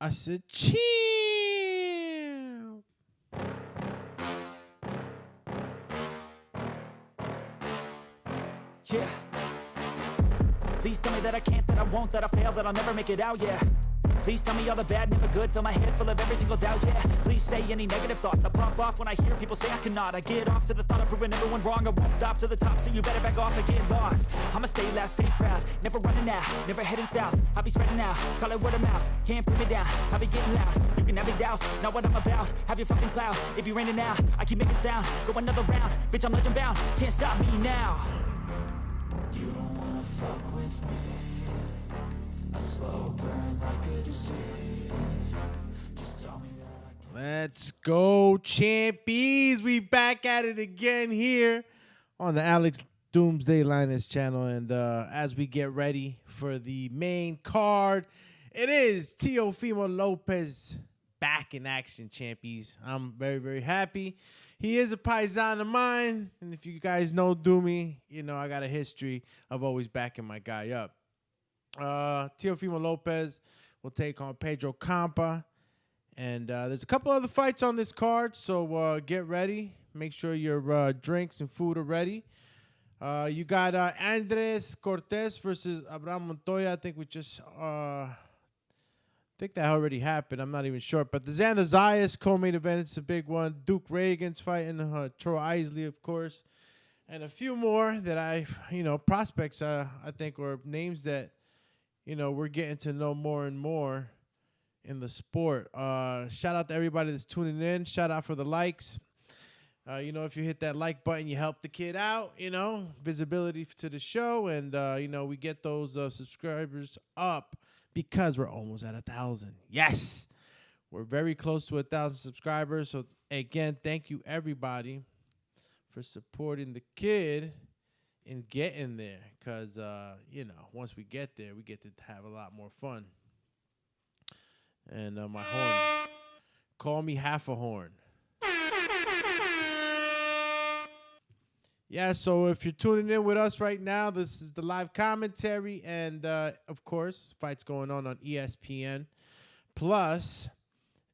I said, CHAMMMP. Yeah. Please tell me that I can't, that I won't, that I fail, that I'll never make it out, yeah. Please tell me all the bad, never good, fill my head full of every single doubt, yeah. Please say any negative thoughts, I pop off when I hear people say I cannot. I get off to the thought of proving everyone wrong, I won't stop to the top, so you better back off and get lost. I'ma stay loud, stay proud, never running out, never heading south. I'll be spreading out, call it word of mouth, can't put me down, I'll be getting loud. You can have your doubts, not what I'm about, have your fucking clout. It be raining now, I keep making sound, go another round, bitch I'm legend bound, can't stop me now. You don't wanna fuck with me, a slow burn like a disease. Just tell me that I can. Let's go, champies. We back at it again here on the Alex Doomsday Lainez channel. And as we get ready for the main card, it is Teofimo Lopez back in action, champies. I'm very, very happy. He is a paisan of mine. And if you guys know Doomy, you know I got a history of always backing my guy up. Teofimo Lopez will take on Pedro Campa. And there's a couple other fights on this card, so get ready. Make sure your drinks and food are ready. You got Andres Cortez versus Abraham Montoya. I think we just... I think that already happened. I'm not even sure. But the Xander Zayas co-main event, it's a big one. Duke Reagan's fighting Troy Isley, of course. And a few more that prospects, I think, or names that, we're getting to know more and more in the sport. Shout out to everybody that's tuning in. Shout out for the likes. If you hit that like button, you help the kid out, visibility to the show. And, we get those subscribers up because we're almost at 1,000. Yes, we're very close to 1,000 subscribers. So, again, thank you, everybody, for supporting the kid in getting there. Because, once we get there, we get to have a lot more fun. And my horn. Call me half a horn. Yeah, so if you're tuning in with us right now, this is the live commentary. And, of course, fights going on ESPN Plus.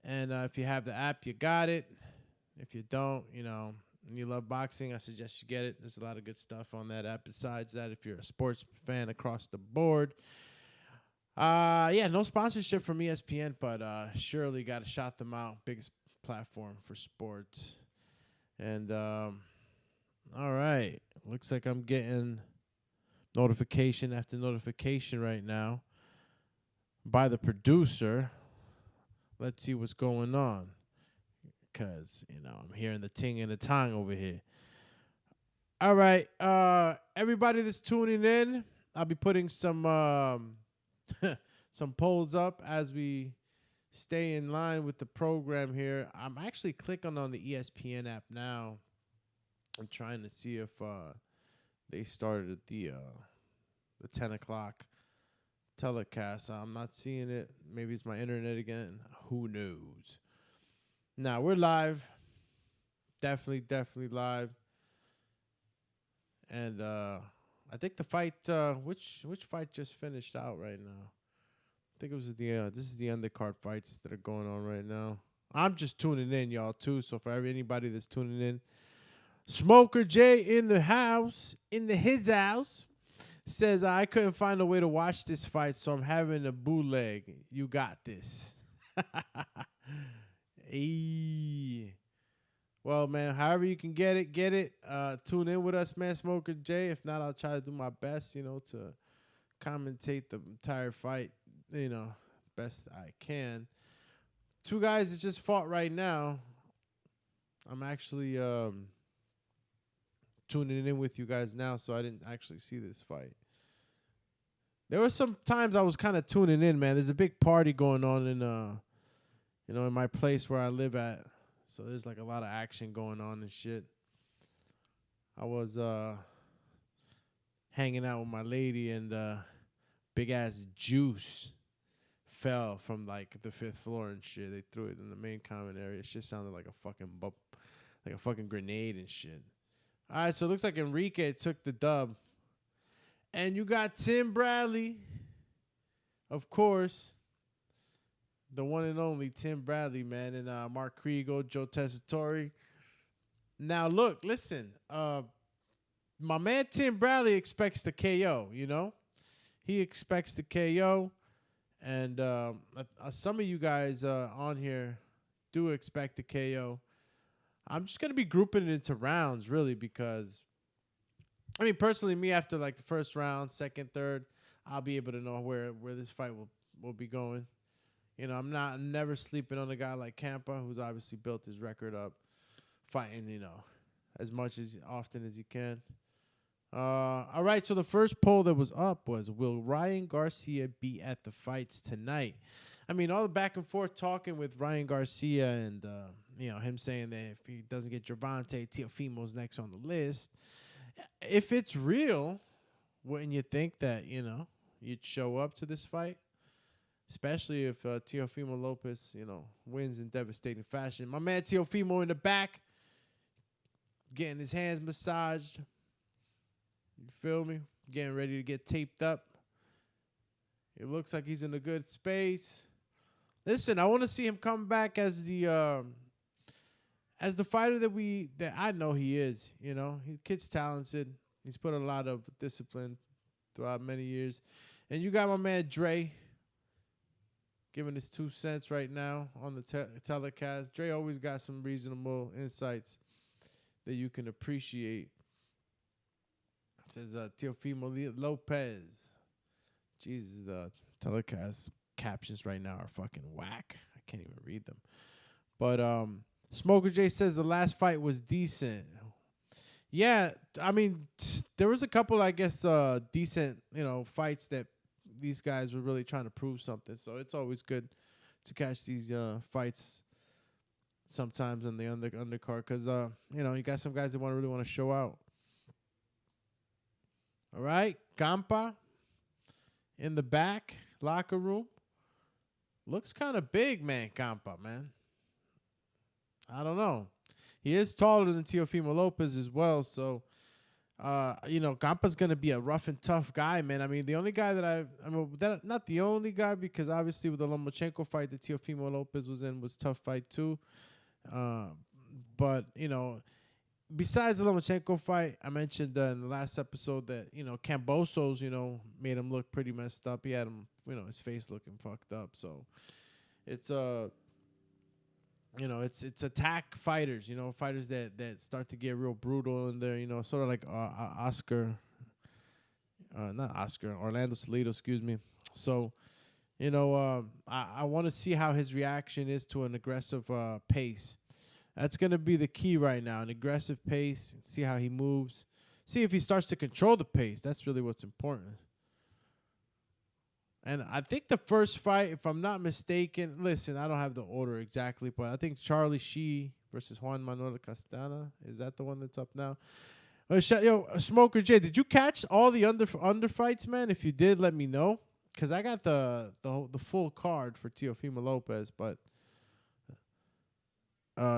And if you have the app, you got it. If you don't, and you love boxing, I suggest you get it. There's a lot of good stuff on that app. Besides that, if you're a sports fan across the board. No sponsorship from ESPN, but surely got to shout them out. Biggest platform for sports. And... all right. Looks like I'm getting notification after notification right now by the producer. Let's see what's going on. Because, I'm hearing the ting and the tong over here. All right. Everybody that's tuning in, I'll be putting some some polls up as we stay in line with the program here. I'm actually clicking on the ESPN app now. I'm trying to see if they started at the 10 o'clock telecast. I'm not seeing it. Maybe it's my internet again. Who knows? Now, we're live. Definitely live. And I think the fight, which fight just finished out right now? I think it was this is the undercard fights that are going on right now. I'm just tuning in, y'all, too. So for anybody that's tuning in, Smoker J in the house, his house, says, I couldn't find a way to watch this fight, so I'm having a bootleg. You got this. Hey. Well, man, however you can get it, get it. Tune in with us, man, Smoker J. If not, I'll try to do my best, to commentate the entire fight, best I can. Two guys that just fought right now. I'm actually... tuning in with you guys now, so I didn't actually see this fight. There were some times I was kind of tuning in, man. There's a big party going on in in my place where I live at. So there's like a lot of action going on and shit. I was hanging out with my lady, and big ass juice fell from like the 5th floor and shit. They threw it in the main common area. It just sounded like a fucking grenade and shit. All right, so it looks like Enrique took the dub. And you got Tim Bradley, of course, the one and only Tim Bradley, man, and Mark Kriegel, Joe Tessitore. Now, look, listen. My man Tim Bradley expects the KO, you know? He expects the KO. And some of you guys on here do expect the KO. I'm just going to be grouping it into rounds, really, because, I mean, personally, me, after, like, the first round, second, third, I'll be able to know where this fight will be going. You know, I'm never sleeping on a guy like Campa, who's obviously built his record up fighting, you know, as much as often as he can. All right, so the first poll that was up was, will Ryan Garcia be at the fights tonight? I mean, all the back and forth talking with Ryan Garcia and, you know, him saying that if he doesn't get Gervonta, Teofimo's next on the list. If it's real, wouldn't you think that, you know, you'd show up to this fight? Especially if Teofimo Lopez, you know, wins in devastating fashion. My man Teofimo in the back, getting his hands massaged. You feel me? Getting ready to get taped up. It looks like he's in a good space. Listen, I want to see him come back as the fighter that I know he is. You know, the kid's talented. He's put a lot of discipline throughout many years. And you got my man Dre giving his 2 cents right now on the telecast. Dre always got some reasonable insights that you can appreciate. It says Teofimo Lopez. Jesus, the telecast captions right now are fucking whack. I can't even read them. But Smoker J says the last fight was decent. Yeah, I mean, there was a couple, I guess, decent, you know, fights that these guys were really trying to prove something. So it's always good to catch these fights sometimes in the undercard because, you know, you got some guys that really want to show out. All right, Campa in the back locker room. Looks kind of big, man, Campa, man. I don't know. He is taller than Teofimo Lopez as well, so, you know, Campa's going to be a rough and tough guy, man. I mean, the only guy not the only guy, because obviously with the Lomachenko fight that Teofimo Lopez was in was a tough fight too. But, you know, besides the Lomachenko fight, I mentioned in the last episode that, you know, Cambosos, you know, made him look pretty messed up. He had him, you know, his face looking fucked up. So it's you know, it's attack fighters, you know, fighters that start to get real brutal in there, you know, sort of like Orlando Salido, excuse me. So, you know, I want to see how his reaction is to an aggressive pace. That's going to be the key right now, an aggressive pace, see how he moves, see if he starts to control the pace. That's really what's important. And I think the first fight, if I'm not mistaken, listen, I don't have the order exactly, but I think Charlie Shee versus Juan Manuel Castana, is that the one that's up now? Yo, Smoker J, did you catch all the under fights, man? If you did, let me know, because I got the full card for Teofimo Lopez, but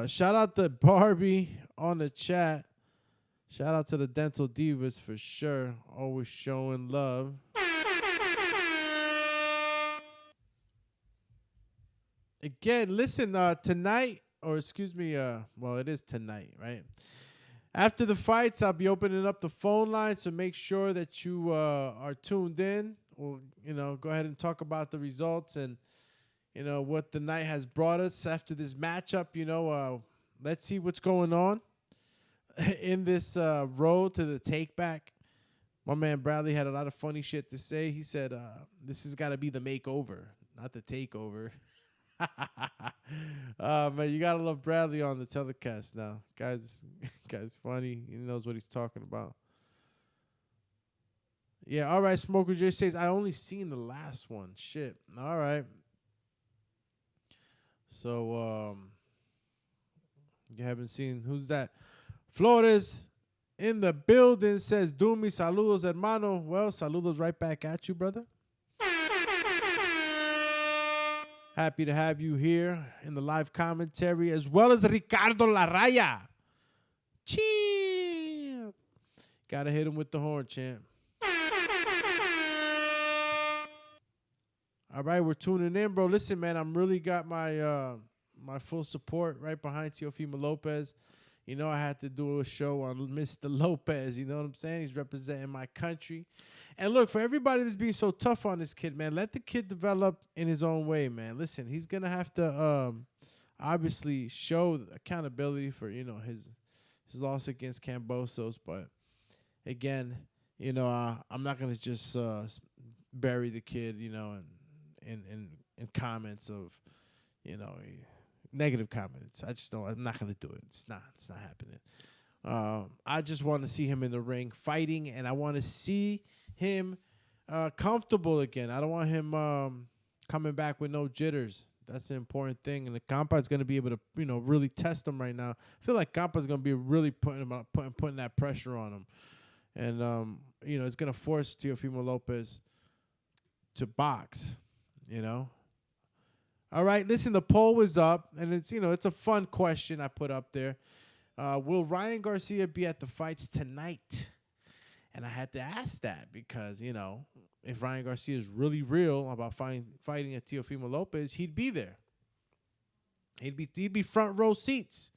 shout out to Barbie on the chat. Shout out to the Dental Divas for sure. Always showing love. Again, listen, tonight, or excuse me, well, it is tonight, right? After the fights, I'll be opening up the phone line, so make sure that you are tuned in. We'll, you know, go ahead and talk about the results and, you know, what the night has brought us after this matchup. You know, let's see what's going on in this road to the takeback. My man Bradley had a lot of funny shit to say. He said, this has got to be the makeover, not the takeover. Man, you gotta love Bradley on the telecast now. Guy's funny. He knows what he's talking about. Yeah, all right. Smoker J says, I only seen the last one. Shit. All right. So, you haven't seen, who's that? Flores in the building says, Doomy, saludos, hermano. Well, saludos right back at you, brother. Happy to have you here in the live commentary, as well as Ricardo Larraya. Champ. Gotta hit him with the horn, champ. All right, we're tuning in, bro. Listen, man, I'm really got my my full support right behind Teofimo Lopez. You know, I had to do a show on Mr. Lopez. You know what I'm saying? He's representing my country. And look, for everybody that's being so tough on this kid, man, let the kid develop in his own way, man. Listen, he's gonna have to obviously show accountability for, you know, his loss against Cambosos. But again, you know, I'm not gonna just bury the kid, you know, in comments of, you know, negative comments. I just don't. I'm not gonna do it. It's not happening. I just want to see him in the ring fighting, and I want to see him comfortable again. I don't want him coming back with no jitters. That's the important thing. And the Campa is going to be able to, you know, really test him right now. I feel like Campa is going to be really putting that pressure on him, and you know, it's going to force Teofimo Lopez to box. You know. All right, listen, the poll was up, and it's, you know, it's a fun question I put up there. Will Ryan Garcia be at the fights tonight? And I had to ask that because, you know, if Ryan Garcia is really real about fighting at Teofimo Lopez, he'd be there. He'd be front row seats,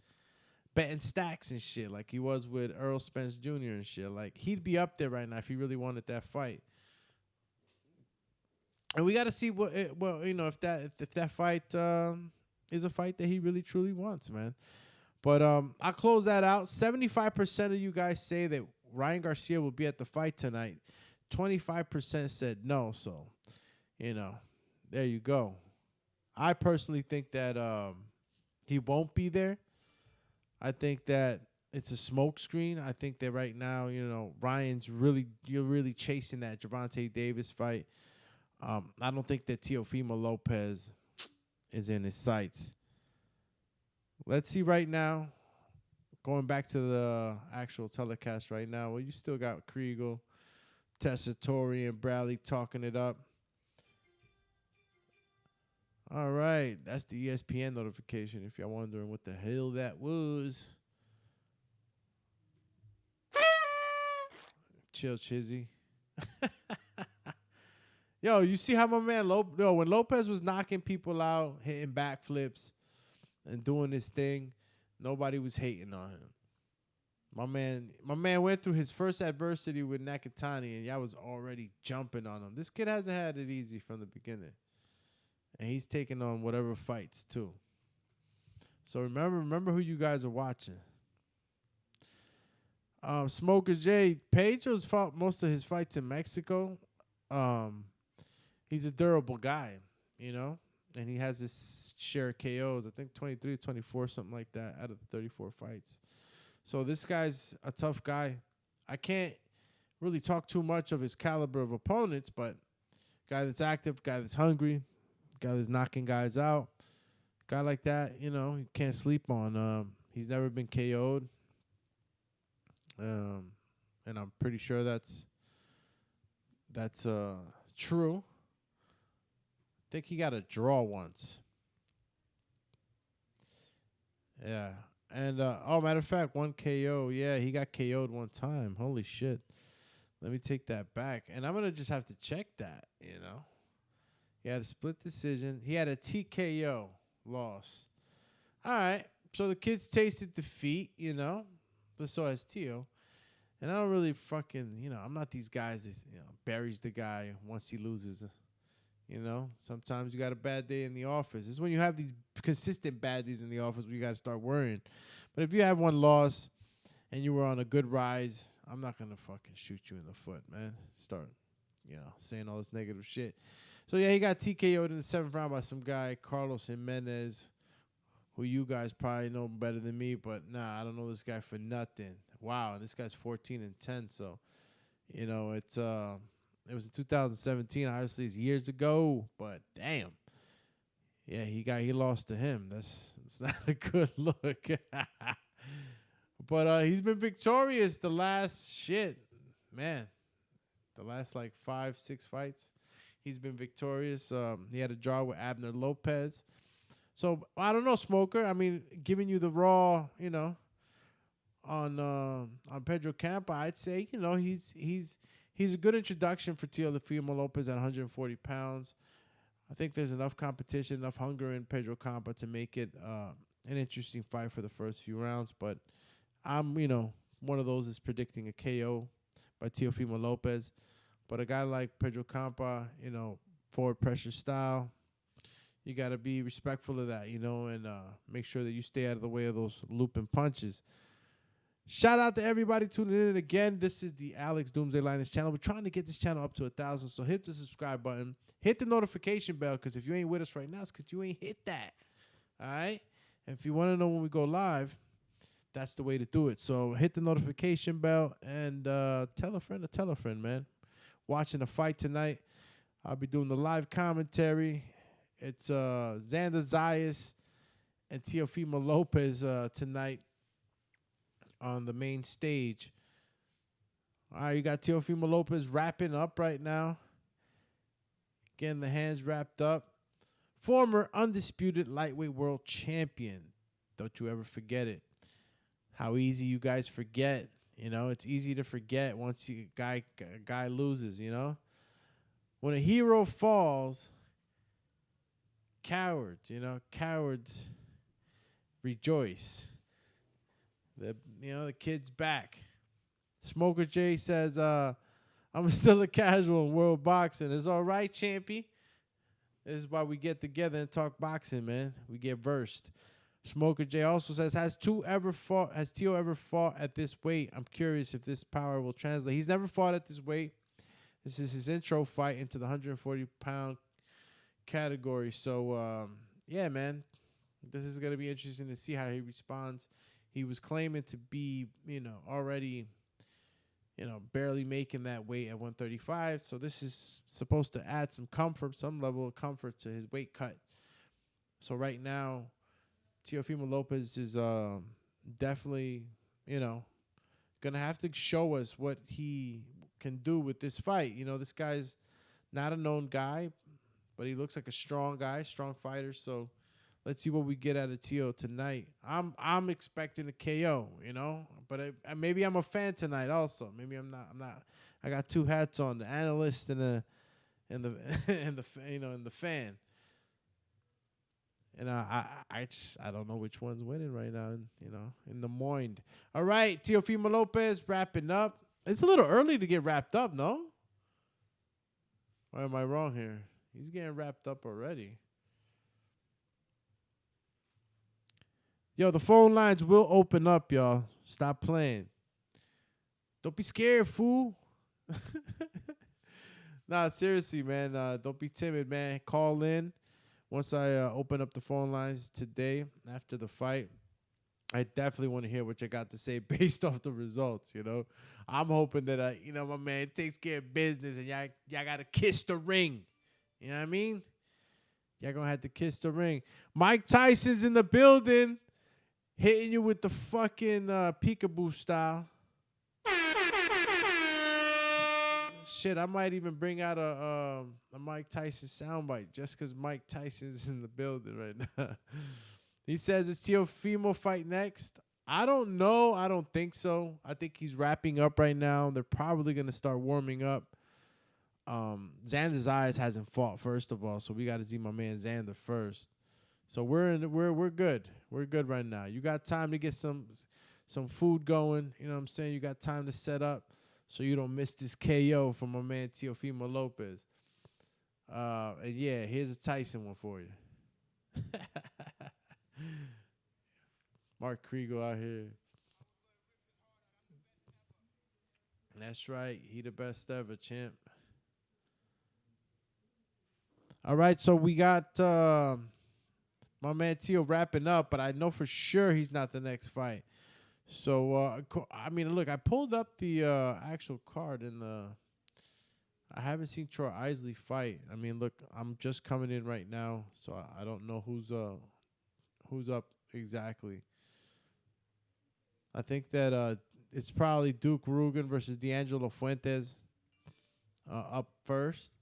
betting stacks and shit like he was with Earl Spence Jr. and shit. Like, he'd be up there right now if he really wanted that fight. And we got to see you know, if that fight is a fight that he really truly wants, man. But I'll close that out. 75% of you guys say that Ryan Garcia will be at the fight tonight. 25% said no. So, you know, there you go. I personally think that he won't be there. I think that it's a smokescreen. I think that right now, you know, you're really chasing that Gervonta Davis fight. I don't think that Teofimo Lopez is in his sights. Let's see right now. Going back to the actual telecast right now. Well, you still got Kriegel, Tessitore, and Bradley talking it up. All right. That's the ESPN notification if y'all wondering what the hell that was. Chill, Chizzy. Yo, you see how my man when Lopez was knocking people out, hitting backflips, and doing this thing, nobody was hating on him. My man went through his first adversity with Nakatani, and y'all was already jumping on him. This kid hasn't had it easy from the beginning, and he's taking on whatever fights too. So remember who you guys are watching. Smoker J, Pedro's fought most of his fights in Mexico. He's a durable guy, you know, and he has his share of KOs. I think 23, 24, something like that out of the 34 fights. So this guy's a tough guy. I can't really talk too much of his caliber of opponents, but guy that's active, guy that's hungry, guy that's knocking guys out, guy like that, you know, you can't sleep on. He's never been KO'd, and I'm pretty sure that's true. I think he got a draw once. Yeah. And, matter of fact, one KO. Yeah, he got KO'd one time. Holy shit. Let me take that back. And I'm going to just have to check that, you know. He had a split decision. He had a TKO loss. All right. So the kid's tasted defeat, you know. But so has Teo. And I don't really fucking, you know, I'm not these guys that, you know, buries the guy once he loses. You know, sometimes you got a bad day in the office. It's when you have these consistent bad days in the office where you got to start worrying. But if you have one loss and you were on a good rise, I'm not going to fucking shoot you in the foot, man. Start, you know, saying all this negative shit. So, yeah, he got TKO'd in the 7th round by some guy, Carlos Jimenez, who you guys probably know better than me. But, nah, I don't know this guy for nothing. Wow, and this guy's 14-10. So, you know, it was in 2017. Obviously, it's years ago. But, damn. Yeah, he lost to him. It's not a good look. But he's been victorious the last like 5-6 fights. He's been victorious. He had a draw with Abner Lopez. So I don't know, Smoker. I mean, giving you the raw, you know, on Pedro Campa, I'd say, you know, he's a good introduction for Teofimo Lopez at 140 pounds. I think there's enough competition, enough hunger in Pedro Campa to make it an interesting fight for the first few rounds. But I'm, one of those that's predicting a KO by Teofimo Lopez. But a guy like Pedro Campa, forward pressure style, you got to be respectful of that, and make sure that you stay out of the way of those looping punches. Shout out to everybody tuning in again. This is the Alex Doomsday Lainez channel. We're trying to get this channel up to 1,000, so hit the subscribe button. Hit the notification bell, because if you ain't with us right now, it's because you ain't hit that. All right? And if you want to know when we go live, that's the way to do it. So hit the notification bell and tell a friend to tell a friend, man. Watching the fight tonight. I'll be doing the live commentary. It's Xander Zayas and Teofimo Lopez tonight on the main stage. All right, you got Teofimo Lopez wrapping up right now. Getting the hands wrapped up. Former undisputed lightweight world champion. Don't you ever forget it. How easy you guys forget. It's easy to forget once a guy loses, When a hero falls, cowards rejoice. The kid's back. Smoker J says, I'm still a casual in world boxing. It's all right, Champy. This is why we get together and talk boxing, man. We get versed. Smoker J also says, has Teo ever fought at this weight? I'm curious if this power will translate. He's never fought at this weight. This is his intro fight into the 140-pound category. So, yeah, man. This is going to be interesting to see how he responds. He was claiming to be, already, barely making that weight at 135. So this is supposed to add some level of comfort to his weight cut. So right now, Teofimo Lopez is definitely, going to have to show us what he can do with this fight. This guy's not a known guy, but he looks like a strong guy, strong fighter. So let's see what we get out of Teo tonight. I'm expecting a KO, but maybe I'm a fan tonight also. Maybe I'm not. I got two hats on: the analyst and the and the fan. And I don't know which one's winning right now. In the mind. All right, Teofimo Lopez wrapping up. It's a little early to get wrapped up, no? Or am I wrong here? He's getting wrapped up already. Yo, the phone lines will open up, y'all. Stop playing. Don't be scared, fool. Nah, seriously, man. Don't be timid, man. Call in. Once I open up the phone lines today after the fight, I definitely want to hear what you got to say based off the results, I'm hoping that, my man takes care of business and y'all got to kiss the ring. You know what I mean? Y'all going to have to kiss the ring. Mike Tyson's in the building. Hitting you with the fucking peekaboo style. Shit, I might even bring out a Mike Tyson soundbite just because Mike Tyson's in the building right now. He says, is Teofimo fight next? I don't know. I don't think so. I think he's wrapping up right now. They're probably going to start warming up. Xander Zayas hasn't fought, first of all, so we got to see my man Xander first. So we're good. We're good right now. You got time to get some food going. You know what I'm saying? You got time to set up so you don't miss this KO from my man Teofimo Lopez. And yeah, here's a Tyson one for you. Mark Kriegel out here. That's right. He the best ever, champ. All right, so we got my man Teo wrapping up, but I know for sure he's not the next fight. So, look, I pulled up the actual card in the... I haven't seen Troy Isley fight. Look, I'm just coming in right now, so I don't know who's up exactly. I think that it's probably Duke Rugen versus D'Angelo Fuentes up first.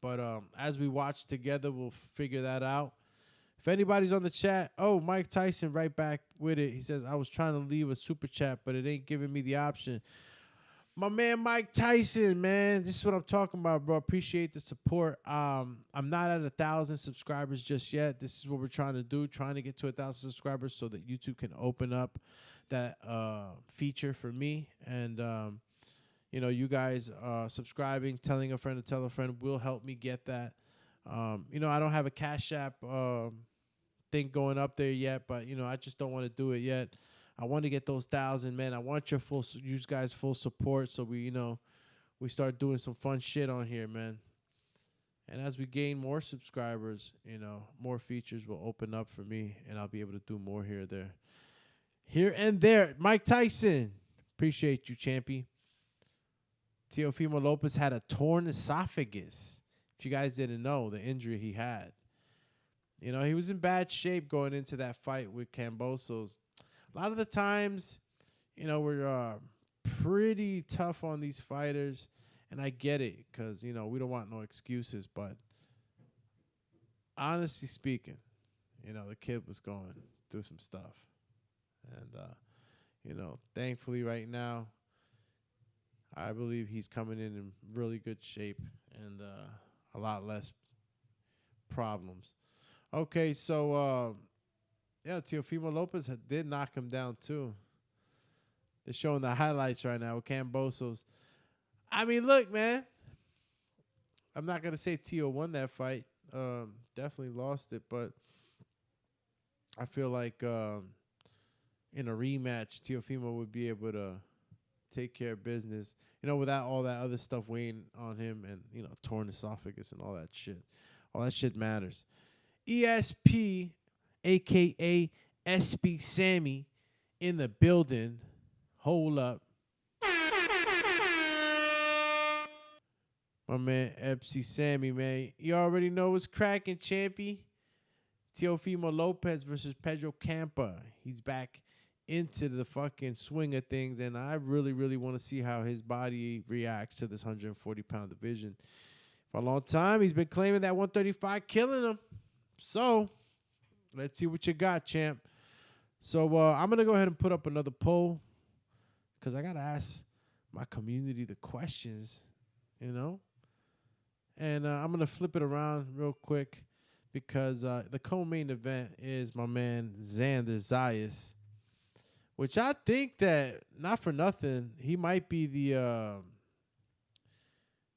But as we watch together, we'll figure that out. If anybody's on the chat, Mike Tyson right back with it. He says, I was trying to leave a super chat, but it ain't giving me the option. My man Mike Tyson, man. This is what I'm talking about, bro. Appreciate the support. I'm not at 1,000 subscribers just yet. This is what we're trying to do, trying to get to 1,000 subscribers so that YouTube can open up that feature for me. And you guys subscribing, telling a friend to tell a friend will help me get that. I don't have a Cash App thing going up there yet, but I just don't want to do it yet. I want to get those 1,000, man. I want you guys full support, so we start doing some fun shit on here, man. And as we gain more subscribers, more features will open up for me, and I'll be able to do more here and there. Mike Tyson, appreciate you, Champy. Teofimo Lopez had a torn esophagus. If you guys didn't know the injury he had, he was in bad shape going into that fight with Cambosos. A lot of the times, we're pretty tough on these fighters, and I get it because, we don't want no excuses. But honestly speaking, the kid was going through some stuff. And, thankfully right now, I believe he's coming in really good shape and a lot less problems. Okay, so... Teofimo Lopez did knock him down, too. They're showing the highlights right now with Cambosos. I mean, look, man. I'm not going to say Teo won that fight. Definitely lost it, but I feel like in a rematch, Teofimo would be able to take care of business, without all that other stuff weighing on him and, torn esophagus and all that shit. All that shit matters. ESP... a.k.a. SB Sammy in the building. Hold up. My man, FC Sammy, man. You already know what's cracking, Champy. Teofimo Lopez versus Pedro Campa. He's back into the fucking swing of things, and I really, really want to see how his body reacts to this 140-pound division. For a long time, he's been claiming that 135 killing him. So... let's see what you got, champ. So I'm going to go ahead and put up another poll because I got to ask my community the questions, And I'm going to flip it around real quick because the co-main event is my man Xander Zayas, which I think that, not for nothing, he might be the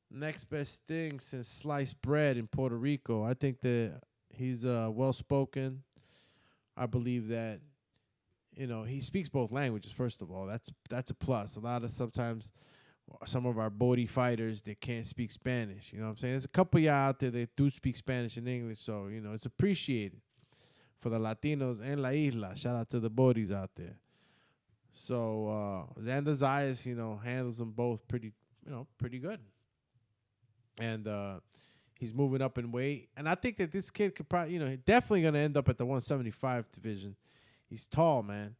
next best thing since sliced bread in Puerto Rico. I think that he's well-spoken. I believe that, he speaks both languages, first of all. That's a plus. Sometimes some of our Bodhi fighters, they can't speak Spanish. You know what I'm saying? There's a couple of y'all out there that do speak Spanish and English, so, it's appreciated for the Latinos and La Isla. Shout out to the Bodhis out there. So, Xander Zayas, handles them both pretty good. And, he's moving up in weight. And I think that this kid could probably, definitely going to end up at the 175 division. He's tall, man.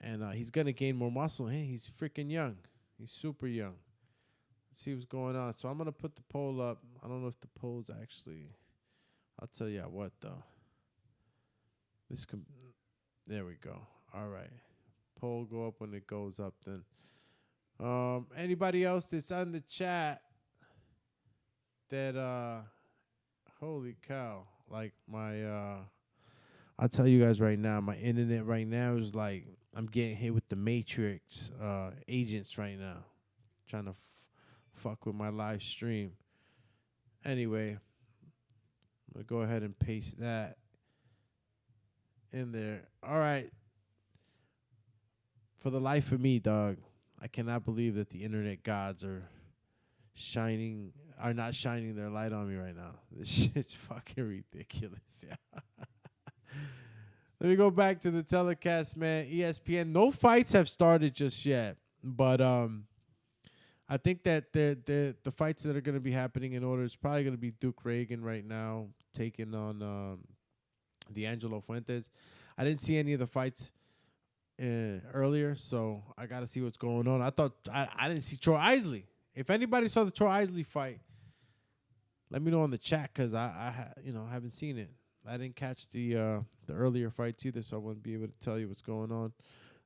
And he's going to gain more muscle. Hey, he's freaking young. He's super young. Let's see what's going on. So I'm going to put the poll up. I don't know if the poll's actually, I'll tell you what, though. There we go. All right. Poll go up when it goes up then. Anybody else that's on the chat that holy cow, like I'll tell you guys right now, my internet right now is like I'm getting hit with the Matrix agents right now, trying to fuck with my live stream. Anyway, I'm gonna go ahead and paste that in there. All right. For the life of me, dog, I cannot believe that the internet gods are not shining their light on me right now. This shit's fucking ridiculous. Yeah. Let me go back to the telecast, man. ESPN. No fights have started just yet, but I think that the fights that are going to be happening in order is probably going to be Duke Reagan right now taking on D'Angelo Fuentes. I didn't see any of the fights earlier, so I got to see what's going on. I didn't see Troy Isley. If anybody saw the Troy Isley fight, let me know in the chat because I haven't seen it. I didn't catch the earlier fights either, so I wouldn't be able to tell you what's going on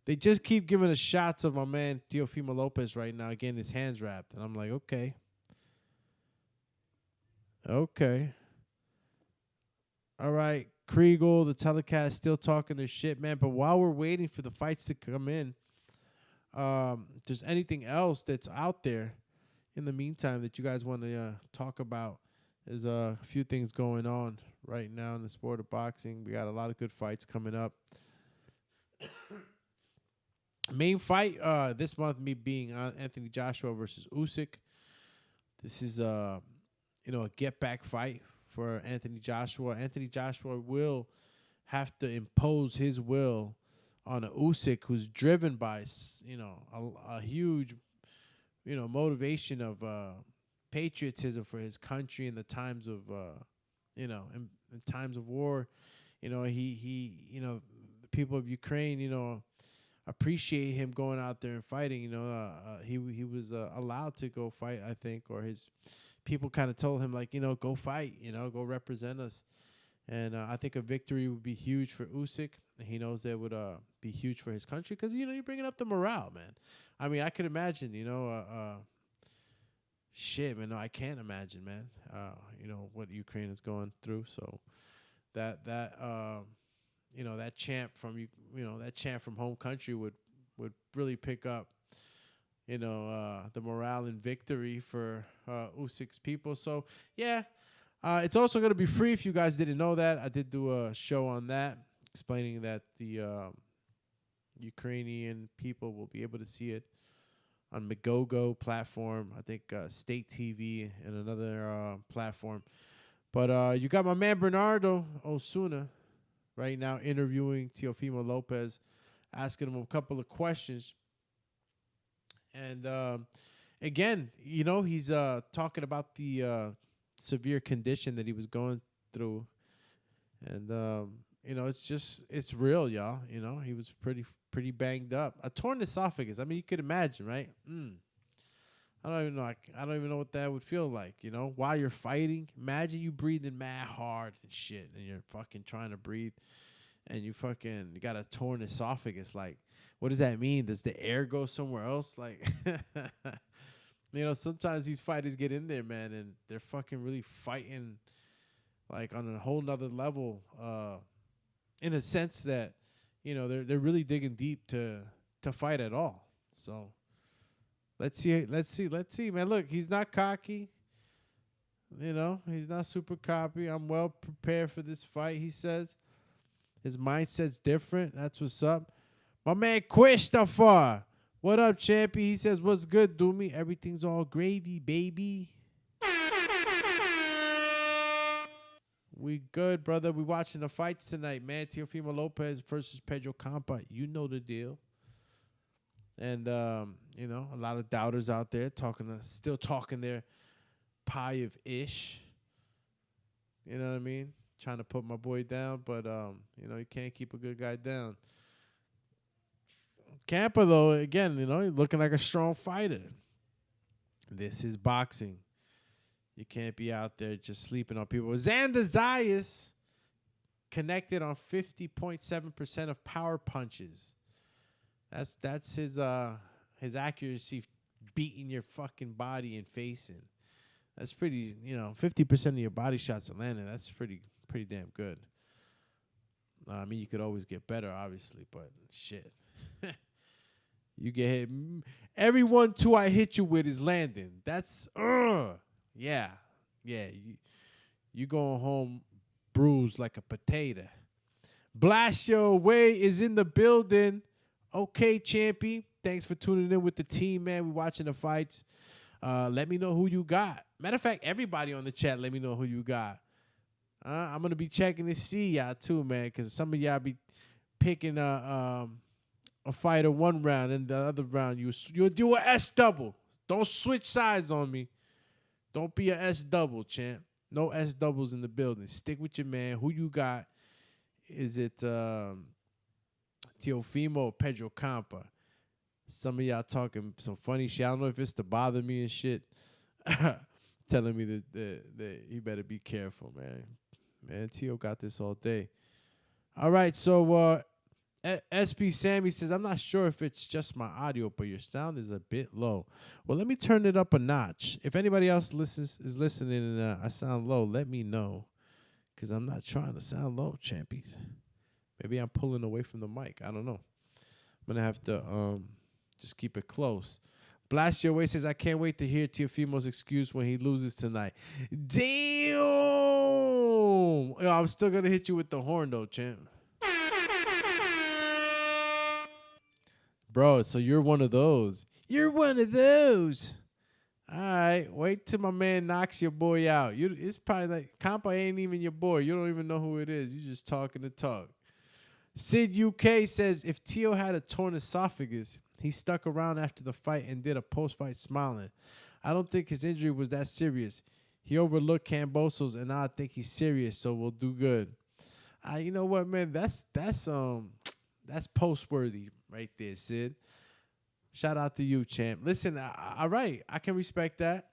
they just keep giving us shots of my man Teofimo Lopez right now getting his hands wrapped. And I'm like, okay. Okay. All right. Kriegel, the telecast, still talking their shit, man. But while we're waiting for the fights to come in, there's anything else that's out there in the meantime that you guys want to talk about? There's a few things going on right now in the sport of boxing. We got a lot of good fights coming up. Main fight this month, me being Anthony Joshua versus Usyk. This is a get back fight for Anthony Joshua. Anthony Joshua will have to impose his will on a Usyk who's driven by a huge motivation of patriotism for his country in the times of in times of war. He the people of Ukraine appreciate him going out there and fighting. He was allowed to go fight, I think, or his people kind of told him like, go fight, go represent us. And I think a victory would be huge for Usyk. And he knows that would be huge for his country because, you're bringing up the morale, man. I mean, I could imagine, shit, man. No, I can't imagine, man, what Ukraine is going through. So that chant from home country would really pick up, the morale and victory for Usyk's people. So, yeah, it's also going to be free if you guys didn't know that. I did do a show on that explaining that the Ukrainian people will be able to see it on Megogo platform, I think State TV and another platform. But you got my man Bernardo Osuna right now interviewing Teofimo Lopez, asking him a couple of questions. And again, he's talking about the severe condition that he was going through. And, it's real, y'all. He was pretty banged up. A torn esophagus. I mean, you could imagine, right? I don't even know. I don't even know what that would feel like, while you're fighting. Imagine you breathing mad hard and shit, and you're fucking trying to breathe, and you got a torn esophagus. Like, what does that mean? Does the air go somewhere else? Like, sometimes these fighters get in there, man, and they're fucking really fighting, like, on a whole nother level, in a sense that, they're really digging deep to fight at all. So let's see, man. Look, he's not cocky. He's not super cocky. I'm well prepared for this fight, he says. His mindset's different. That's what's up. My man Christopher. What up, Champy? He says, what's good, Doomy? Everything's all gravy, baby. We good, brother. We watching the fights tonight, man. Teofimo Lopez versus Pedro Campa. You know the deal. And, a lot of doubters out there still talking their pie of ish. You know what I mean? Trying to put my boy down, but, you can't keep a good guy down. Campa, though, again, he's looking like a strong fighter. This is boxing. You can't be out there just sleeping on people. Xander Zayas connected on 50.7% of power punches. That's his accuracy beating your fucking body and face in. That's pretty, 50% of your body shots are landing. That's pretty damn good. I mean, you could always get better, obviously, but shit. You get hit. Every 1-2 I hit you with is landing. That's, yeah. You going home bruised like a potato. Blast Your Away is in the building. Okay, Champy. Thanks for tuning in with the team, man. We watching the fights. Let me know who you got. Matter of fact, everybody on the chat, let me know who you got. I'm going to be checking to see y'all, too, man, because some of y'all be picking a fighter one round, and the other round you'll do a S double. Don't switch sides on me. Don't be a S double, champ. No S doubles in the building. Stick with your man. Who you got? Is it Teofimo or Pedro Campa? Some of y'all talking some funny shit. I don't know if it's to bother me and shit. Telling me that you better be careful, man. Man, Teo got this all day. All right, so SB Sammy says, I'm not sure if it's just my audio, but your sound is a bit low. Well, let me turn it up a notch. If anybody else is listening and I sound low, let me know. Because I'm not trying to sound low, champies. Maybe I'm pulling away from the mic. I don't know. I'm going to have to just keep it close. Blast Your Way says, I can't wait to hear Teofimo's excuse when he loses tonight. Damn! Yo, I'm still going to hit you with the horn, though, champ. Bro, so you're one of those. You're one of those. All right, wait till my man knocks your boy out. It's probably like, Campa ain't even your boy. You don't even know who it is. You just talking the talk. Sid UK says, if Teo had a torn esophagus, he stuck around after the fight and did a post-fight smiling. I don't think his injury was that serious. He overlooked Cambosos, and now I think he's serious, so we'll do good. You know what, man? That's post-worthy right there, Sid. Shout out to you, champ. Listen, all right, I can respect that.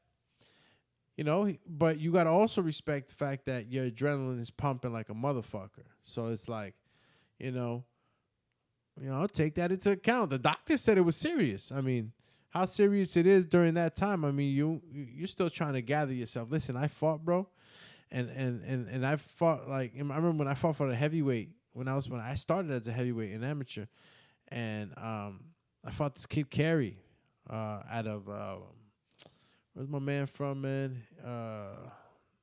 You know, but you got to also respect the fact that your adrenaline is pumping like a motherfucker. So it's like, you know, take that into account. The doctor said it was serious. I mean, how serious it is during that time. I mean, you're still trying to gather yourself. Listen, I fought, bro, and I fought like I remember when I fought for the heavyweight when I started as a heavyweight in amateur, and I fought this kid Carey out of where's my man from, man?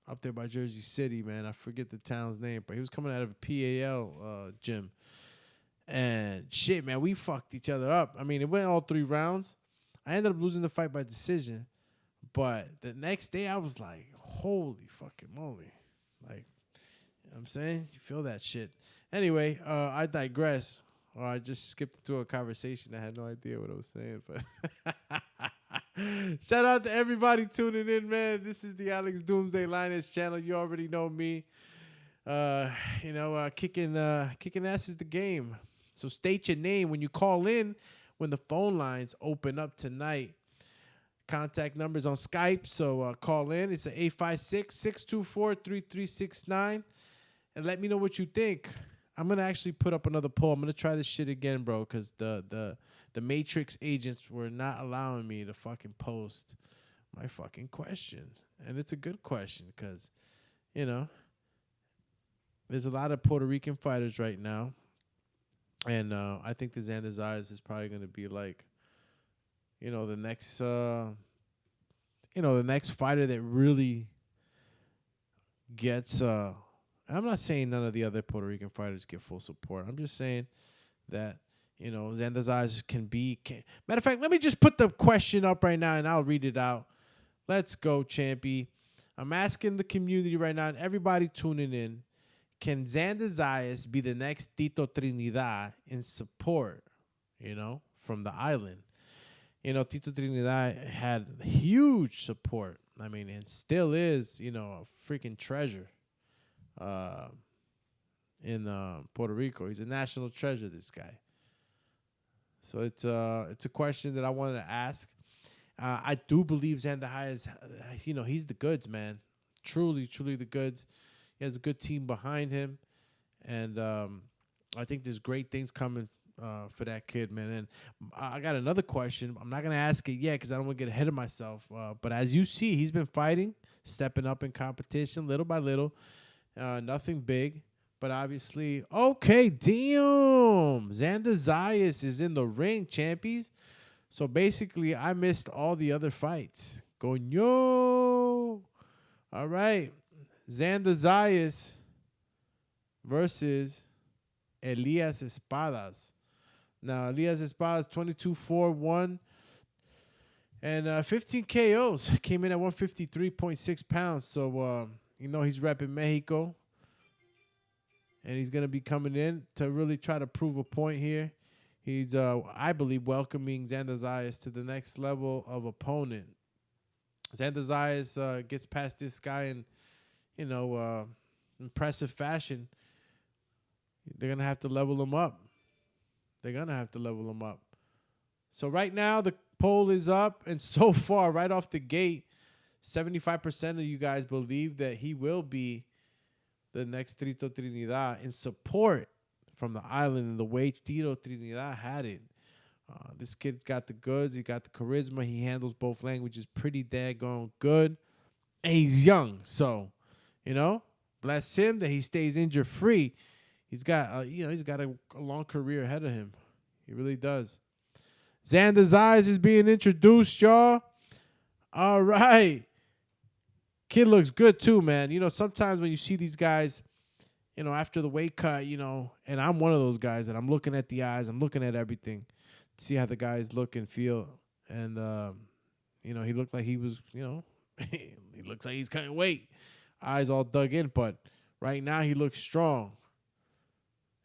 Up there by Jersey City, man. I forget the town's name, but he was coming out of a PAL gym. And shit, man, we fucked each other up. I mean, it went all 3 rounds. I ended up losing the fight by decision. But the next day, I was like, holy fucking moly. Like, you know what I'm saying? You feel that shit. Anyway, I digress. Or I just skipped into a conversation. I had no idea what I was saying. But shout out to everybody tuning in, man. This is the Alex Doomsday Lainez channel. You already know me. Kicking ass is the game. So state your name when you call in, when the phone lines open up tonight. Contact numbers on Skype, so call in. It's 856-624-3369. And let me know what you think. I'm going to actually put up another poll. I'm going to try this shit again, bro, because the Matrix agents were not allowing me to fucking post my fucking question. And it's a good question because, you know, there's a lot of Puerto Rican fighters right now. And I think the Xander Zayas is probably going to be like, the next fighter that really gets. I'm not saying none of the other Puerto Rican fighters get full support. I'm just saying that, Xander Zayas can be. Matter of fact, let me just put the question up right now and I'll read it out. Let's go, Champy. I'm asking the community right now and everybody tuning in. Can Xander Zayas be the next Tito Trinidad in support, from the island? Tito Trinidad had huge support. I mean, and still is, a freaking treasure in Puerto Rico. He's a national treasure, this guy. So it's a question that I wanted to ask. I do believe Xander Zayas, he's the goods, man. Truly, truly the goods. He has a good team behind him, and I think there's great things coming for that kid, man. And I got another question. I'm not going to ask it yet because I don't want to get ahead of myself. But as you see, he's been fighting, stepping up in competition little by little. Nothing big, but obviously, okay, damn. Xander Zayas is in the ring, champions. So basically, I missed all the other fights. Coño. All right. Xander Zayas versus Elias Espadas. Now, Elias Espadas, 22-4-1. And 15 KOs. Came in at 153.6 pounds. So, he's repping Mexico. And he's going to be coming in to really try to prove a point here. He's, I believe, welcoming Xander Zayas to the next level of opponent. Xander Zayas gets past this guy and impressive fashion, they're going to have to level him up. So right now, the poll is up, and so far, right off the gate, 75% of you guys believe that he will be the next Tito Trinidad in support from the island in the weight. Tito Trinidad had it. This kid's got the goods. He got the charisma. He handles both languages pretty daggone good. And he's young, so, bless him that he stays injury free. He's got, he's got a long career ahead of him. He really does. Xander Zayas is being introduced, y'all. All right. Kid looks good too, man. Sometimes when you see these guys, after the weight cut, and I'm one of those guys that I'm looking at the eyes, I'm looking at everything, see how the guys look and feel. And, he looked like he was, he looks like he's cutting weight. Eyes all dug in, but right now he looks strong.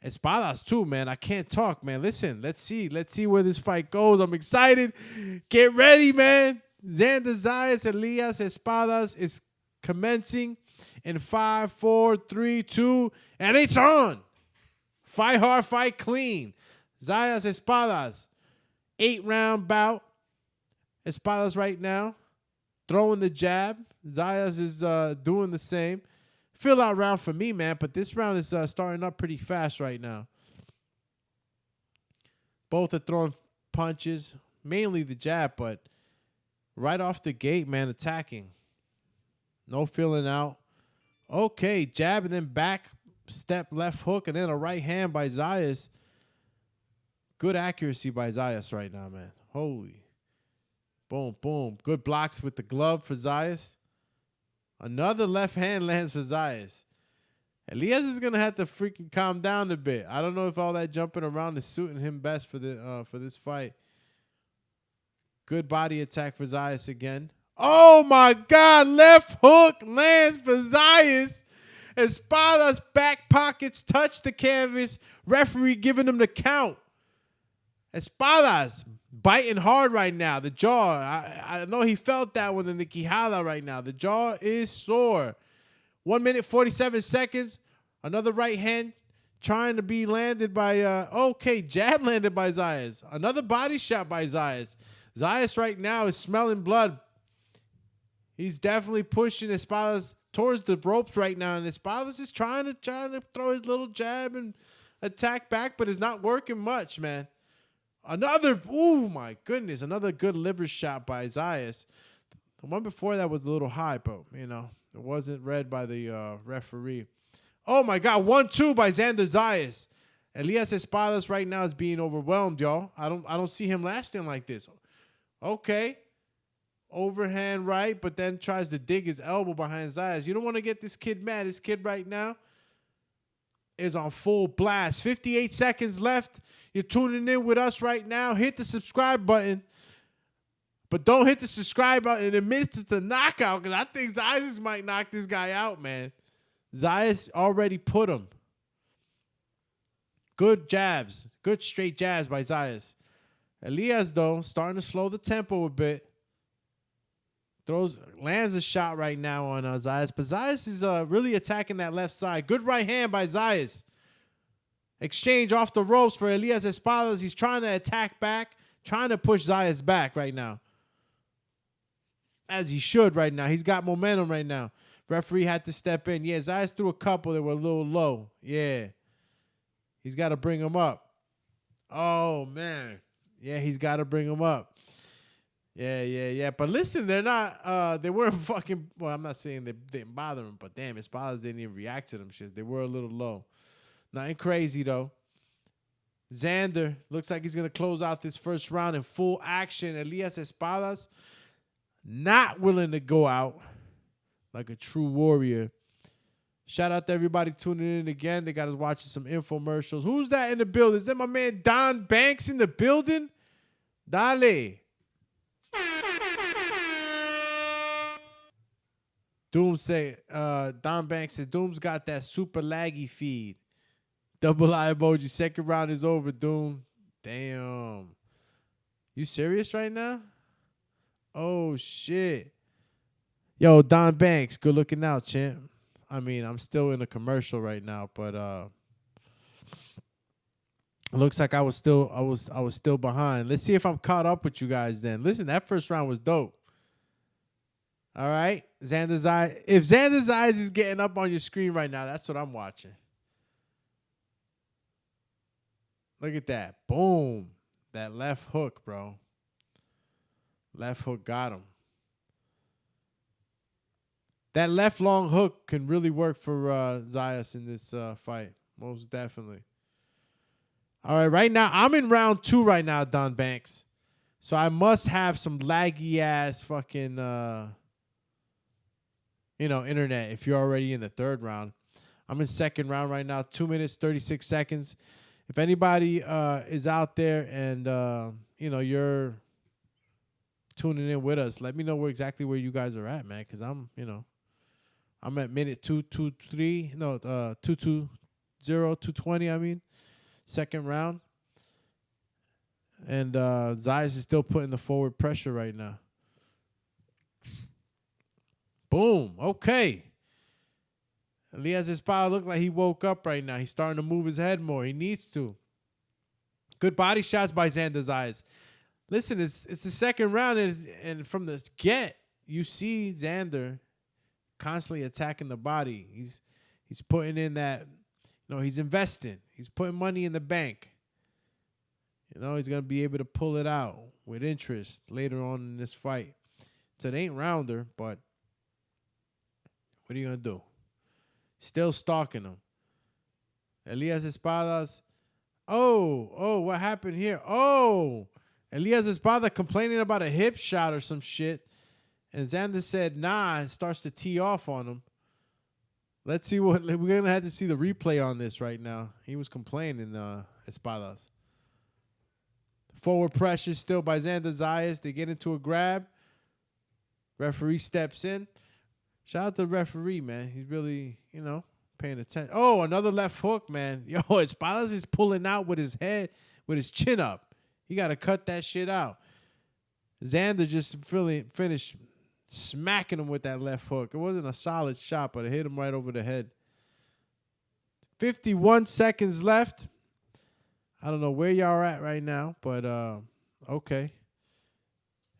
Espadas too, man. I can't talk, man. Listen, let's see where this fight goes. I'm excited. Get ready, man. Xander Zayas, Elias Espadas is commencing in 5, 4, 3, 2, and it's on. Fight hard, fight clean. Zayas Espadas, 8-round bout. Espadas right now throwing the jab. Zayas is doing the same. Fill out round for me, man, but this round is starting up pretty fast right now. Both are throwing punches, mainly the jab, but right off the gate, man, attacking. No filling out. Okay, jab and then back step, left hook, and then a right hand by Zayas. Good accuracy by Zayas right now, man. Holy. Boom, boom. Good blocks with the glove for Zayas. Another left hand lands for Zayas. Elias is going to have to freaking calm down a bit. I don't know if all that jumping around is suiting him best for this fight. Good body attack for Zayas again. Oh, my God. Left hook lands for Zayas. Espada's back pockets touch the canvas. Referee giving him the count. Espadas biting hard right now. The jaw, I know he felt that one in the Quijada right now. The jaw is sore. 1 minute, 47 seconds. Another right hand trying to be landed by, jab landed by Zayas. Another body shot by Zayas. Zayas right now is smelling blood. He's definitely pushing Espadas towards the ropes right now. And Espadas is trying to throw his little jab and attack back, but it's not working much, man. Another good liver shot by Zayas. The one before that was a little high, but, it wasn't read by the referee. Oh, my God. 1-2 by Xander Zayas. Elias Espadas right now is being overwhelmed, y'all. I don't see him lasting like this. Okay. Overhand right, but then tries to dig his elbow behind Zayas. You don't want to get this kid mad. This kid right now is on full blast. 58 seconds left. You're tuning in with us right now. Hit the subscribe button. But don't hit the subscribe button in the midst of the knockout, because I think Zayas might knock this guy out, man. Zayas already put him. Good jabs. Good straight jabs by Zayas. Elias, though, starting to slow the tempo a bit. Lands a shot right now on Zayas. But Zayas is really attacking that left side. Good right hand by Zayas. Exchange off the ropes for Elias Espadas. He's trying to attack back. Trying to push Zayas back right now. As he should right now. He's got momentum right now. Referee had to step in. Yeah, Zayas threw a couple that were a little low. Yeah. He's got to bring him up. Oh, man. Yeah, he's got to bring him up. Yeah. But listen, they're not, they weren't fucking, well, I'm not saying they didn't bother him, but damn, Espadas didn't even react to them shit. They were a little low. Nothing crazy, though. Xander looks like he's going to close out this first round in full action. Elias Espadas not willing to go out like a true warrior. Shout out to everybody tuning in again. They got us watching some infomercials. Who's that in the building? Is that my man Don Banks in the building? Dale. Doomsday. Don Banks said Doom's got that super laggy feed. Double eye emoji. Second round is over, Doom. Damn. You serious right now? Oh, shit. Yo, Don Banks, good looking out, champ. I mean, I'm still in a commercial right now, but looks like I was still behind. Let's see if I'm caught up with you guys then. Listen, that first round was dope. All right. Xander's Eyes. If Xander's Eyes is getting up on your screen right now, that's what I'm watching. Look at that. Boom. That left hook, bro. Left hook got him. That left long hook can really work for Zayas in this fight. Most definitely. All right, right now, I'm in round 2 right now, Don Banks. So I must have some laggy-ass fucking, internet if you're already in the 3rd round. I'm in 2nd round right now, 2 minutes, 36 seconds. If anybody is out there and, you're tuning in with us, let me know exactly where you guys are at, man, because I'm at minute 223, 220, 220, I mean, 2nd round. And Zayas is still putting the forward pressure right now. Boom. Okay. Elias Espada looked like he woke up right now. He's starting to move his head more. He needs to. Good body shots by Xander Zayas. Listen, it's the 2nd round, and from the get, you see Xander constantly attacking the body. He's putting in that, he's investing. He's putting money in the bank. He's going to be able to pull it out with interest later on in this fight. It's an 8-rounder, but what are you going to do? Still stalking him. Elias Espadas. Oh, what happened here? Oh, Elias Espada complaining about a hip shot or some shit. And Xander said, nah, and starts to tee off on him. Let's see we're going to have to see the replay on this right now. He was complaining, Espadas. Forward pressure still by Xander Zayas. They get into a grab. Referee steps in. Shout out to the referee, man. He's really, paying attention. Oh, another left hook, man. Yo, Espadas is pulling out with his head, with his chin up. You got to cut that shit out. Xander just finished smacking him with that left hook. It wasn't a solid shot, but it hit him right over the head. 51 seconds left. I don't know where y'all are at right now, but okay.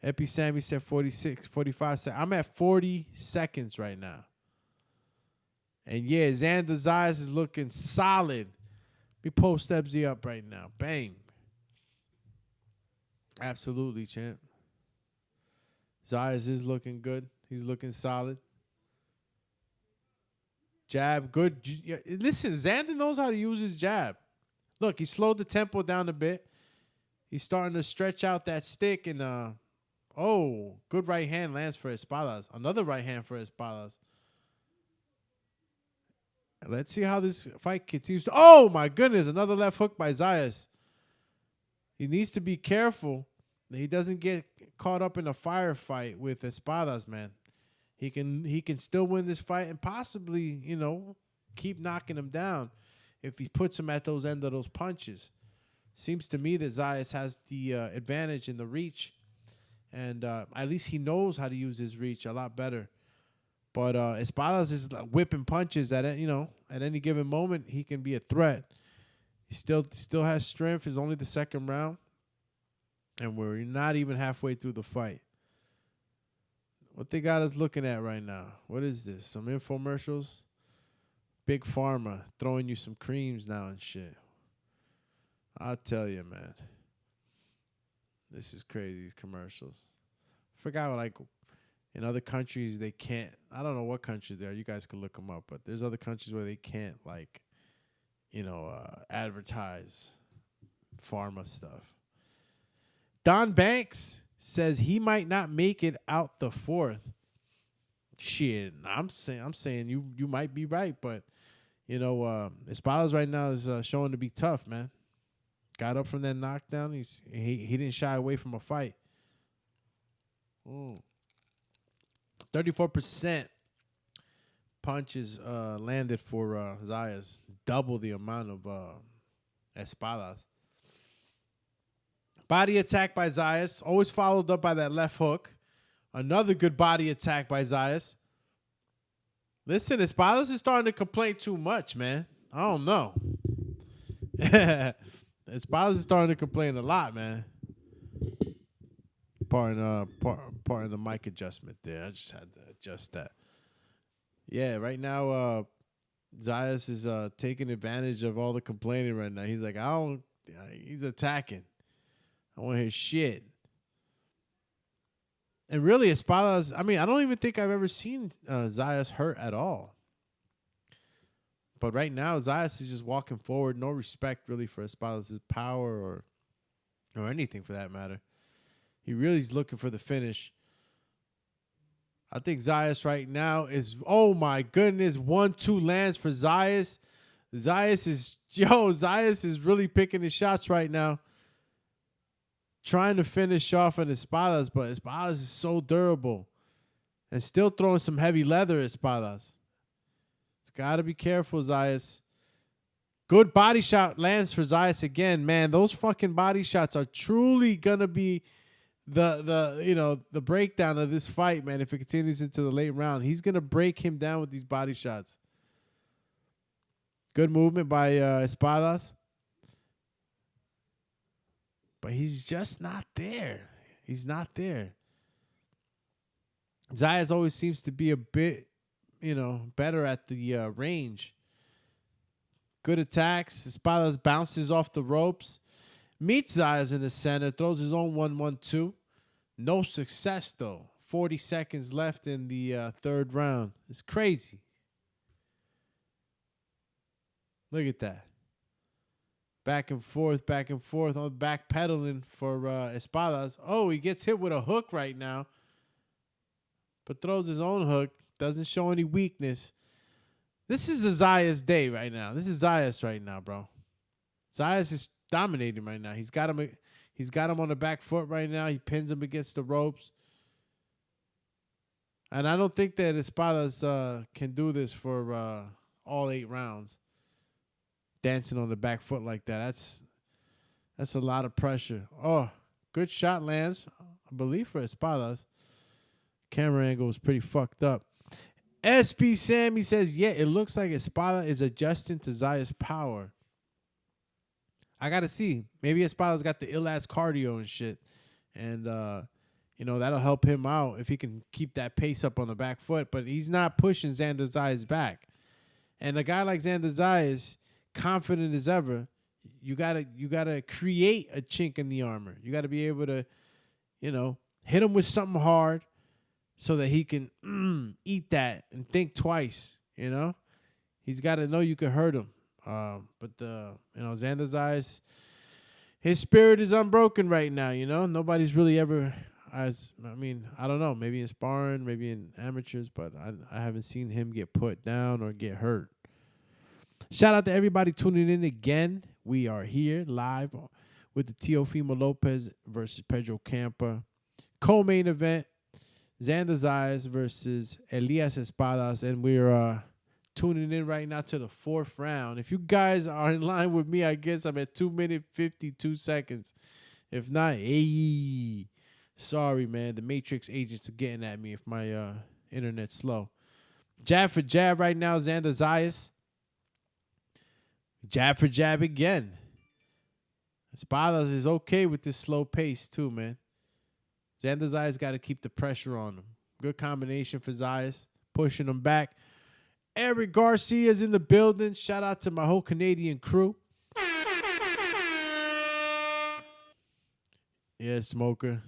Epi Sammy said 45 seconds. I'm at 40 seconds right now. And yeah, Xander Zayas is looking solid. Let me post Ebzy up right now. Bang. Absolutely, champ. Zayas is looking good. He's looking solid. Jab, good. Listen, Xander knows how to use his jab. Look, he slowed the tempo down a bit. He's starting to stretch out that stick. And, good right hand lands for Espadas. Another right hand for Espadas. Let's see how this fight continues. Oh, my goodness. Another left hook by Zayas. He needs to be careful that he doesn't get caught up in a firefight with Espadas, man. He can still win this fight and possibly, keep knocking him down if he puts him at those end of those punches. Seems to me that Zayas has the advantage in the reach. And at least he knows how to use his reach a lot better. But Espadas is whipping punches at any given moment. He can be a threat. He still has strength. It's only the 2nd round. And we're not even halfway through the fight. What they got us looking at right now? What is this? Some infomercials? Big Pharma throwing you some creams now and shit. I'll tell you, man. This is crazy, these commercials. Forgot, in other countries, they can't. I don't know what countries they are. You guys can look them up. But there's other countries where they can't, advertise pharma stuff. Don Banks says he might not make it out the 4th. Shit, I'm saying you might be right, but Espadas right now is showing to be tough, man. Got up from that knockdown. He didn't shy away from a fight. 34% punches landed for Zayas, double the amount of Espadas. Body attack by Zayas, always followed up by that left hook. Another good body attack by Zayas. Listen, Espadas is starting to complain too much, man. I don't know. Espadas is starting to complain a lot, man. Pardon the mic adjustment there. I just had to adjust that. Yeah, right now, Zayas is taking advantage of all the complaining right now. He's like, I don't He's attacking. I want to hear shit. And really, Espada's, I mean, I don't even think I've ever seen Zayas hurt at all. But right now, Zayas is just walking forward. No respect, really, for Espada's power or anything for that matter. He really is looking for the finish. I think Zayas right now is, oh my goodness, 1-2 lands for Zayas. Zayas is really picking his shots right now. Trying to finish off on Espadas, but Espadas is so durable. And still throwing some heavy leather at Espadas. It's got to be careful, Zayas. Good body shot lands for Zayas again. Man, those fucking body shots are truly going to be the breakdown of this fight, man. If it continues into the late round, he's going to break him down with these body shots. Good movement by Espadas. But he's just not there. He's not there. Zayas always seems to be a bit, better at the range. Good attacks. Espadas bounces off the ropes. Meets Zayas in the center. Throws his own 1-1-2. No success, though. 40 seconds left in the third round. It's crazy. Look at that. Back and forth, on backpedaling for Espadas. Oh, he gets hit with a hook right now. But throws his own hook. Doesn't show any weakness. This is a Zayas day right now. This is Zayas right now, bro. Zayas is dominating right now. He's got him on the back foot right now. He pins him against the ropes. And I don't think that Espadas can do this for all 8 rounds. Dancing on the back foot like that. That's a lot of pressure. Oh, good shot lands, I believe, for Espadas. Camera angle was pretty fucked up. SB Sammy says, yeah, it looks like Espada is adjusting to Zayas' power. I got to see. Maybe Espada's got the ill-ass cardio and shit. And, that'll help him out if he can keep that pace up on the back foot. But he's not pushing Xander Zayas back. And a guy like Xander Zayas, confident as ever, you gotta create a chink in the armor. You gotta be able to, hit him with something hard so that he can eat that and think twice. He's got to know you can hurt him. But Xander Zayas, his spirit is unbroken right now. Nobody's really ever. I don't know. Maybe in sparring, maybe in amateurs, but I haven't seen him get put down or get hurt. Shout out to everybody tuning in again. We are here live with the Teofimo Lopez versus Pedro Campa co-main event. Xander Zayas versus Elias Espadas, and we're tuning in right now to the 4th round. If you guys are in line with me, I guess I'm at 2 minutes 52 seconds. If not, hey, sorry, man. The Matrix agents are getting at me if my internet's slow. Jab for jab right now, Xander Zayas. Jab for jab again. Espadas is okay with this slow pace too, man. Xander Zayas got to keep the pressure on him. Good combination for Zayas, pushing him back. Eric Garcia's in the building. Shout out to my whole Canadian crew. Yeah, Smoker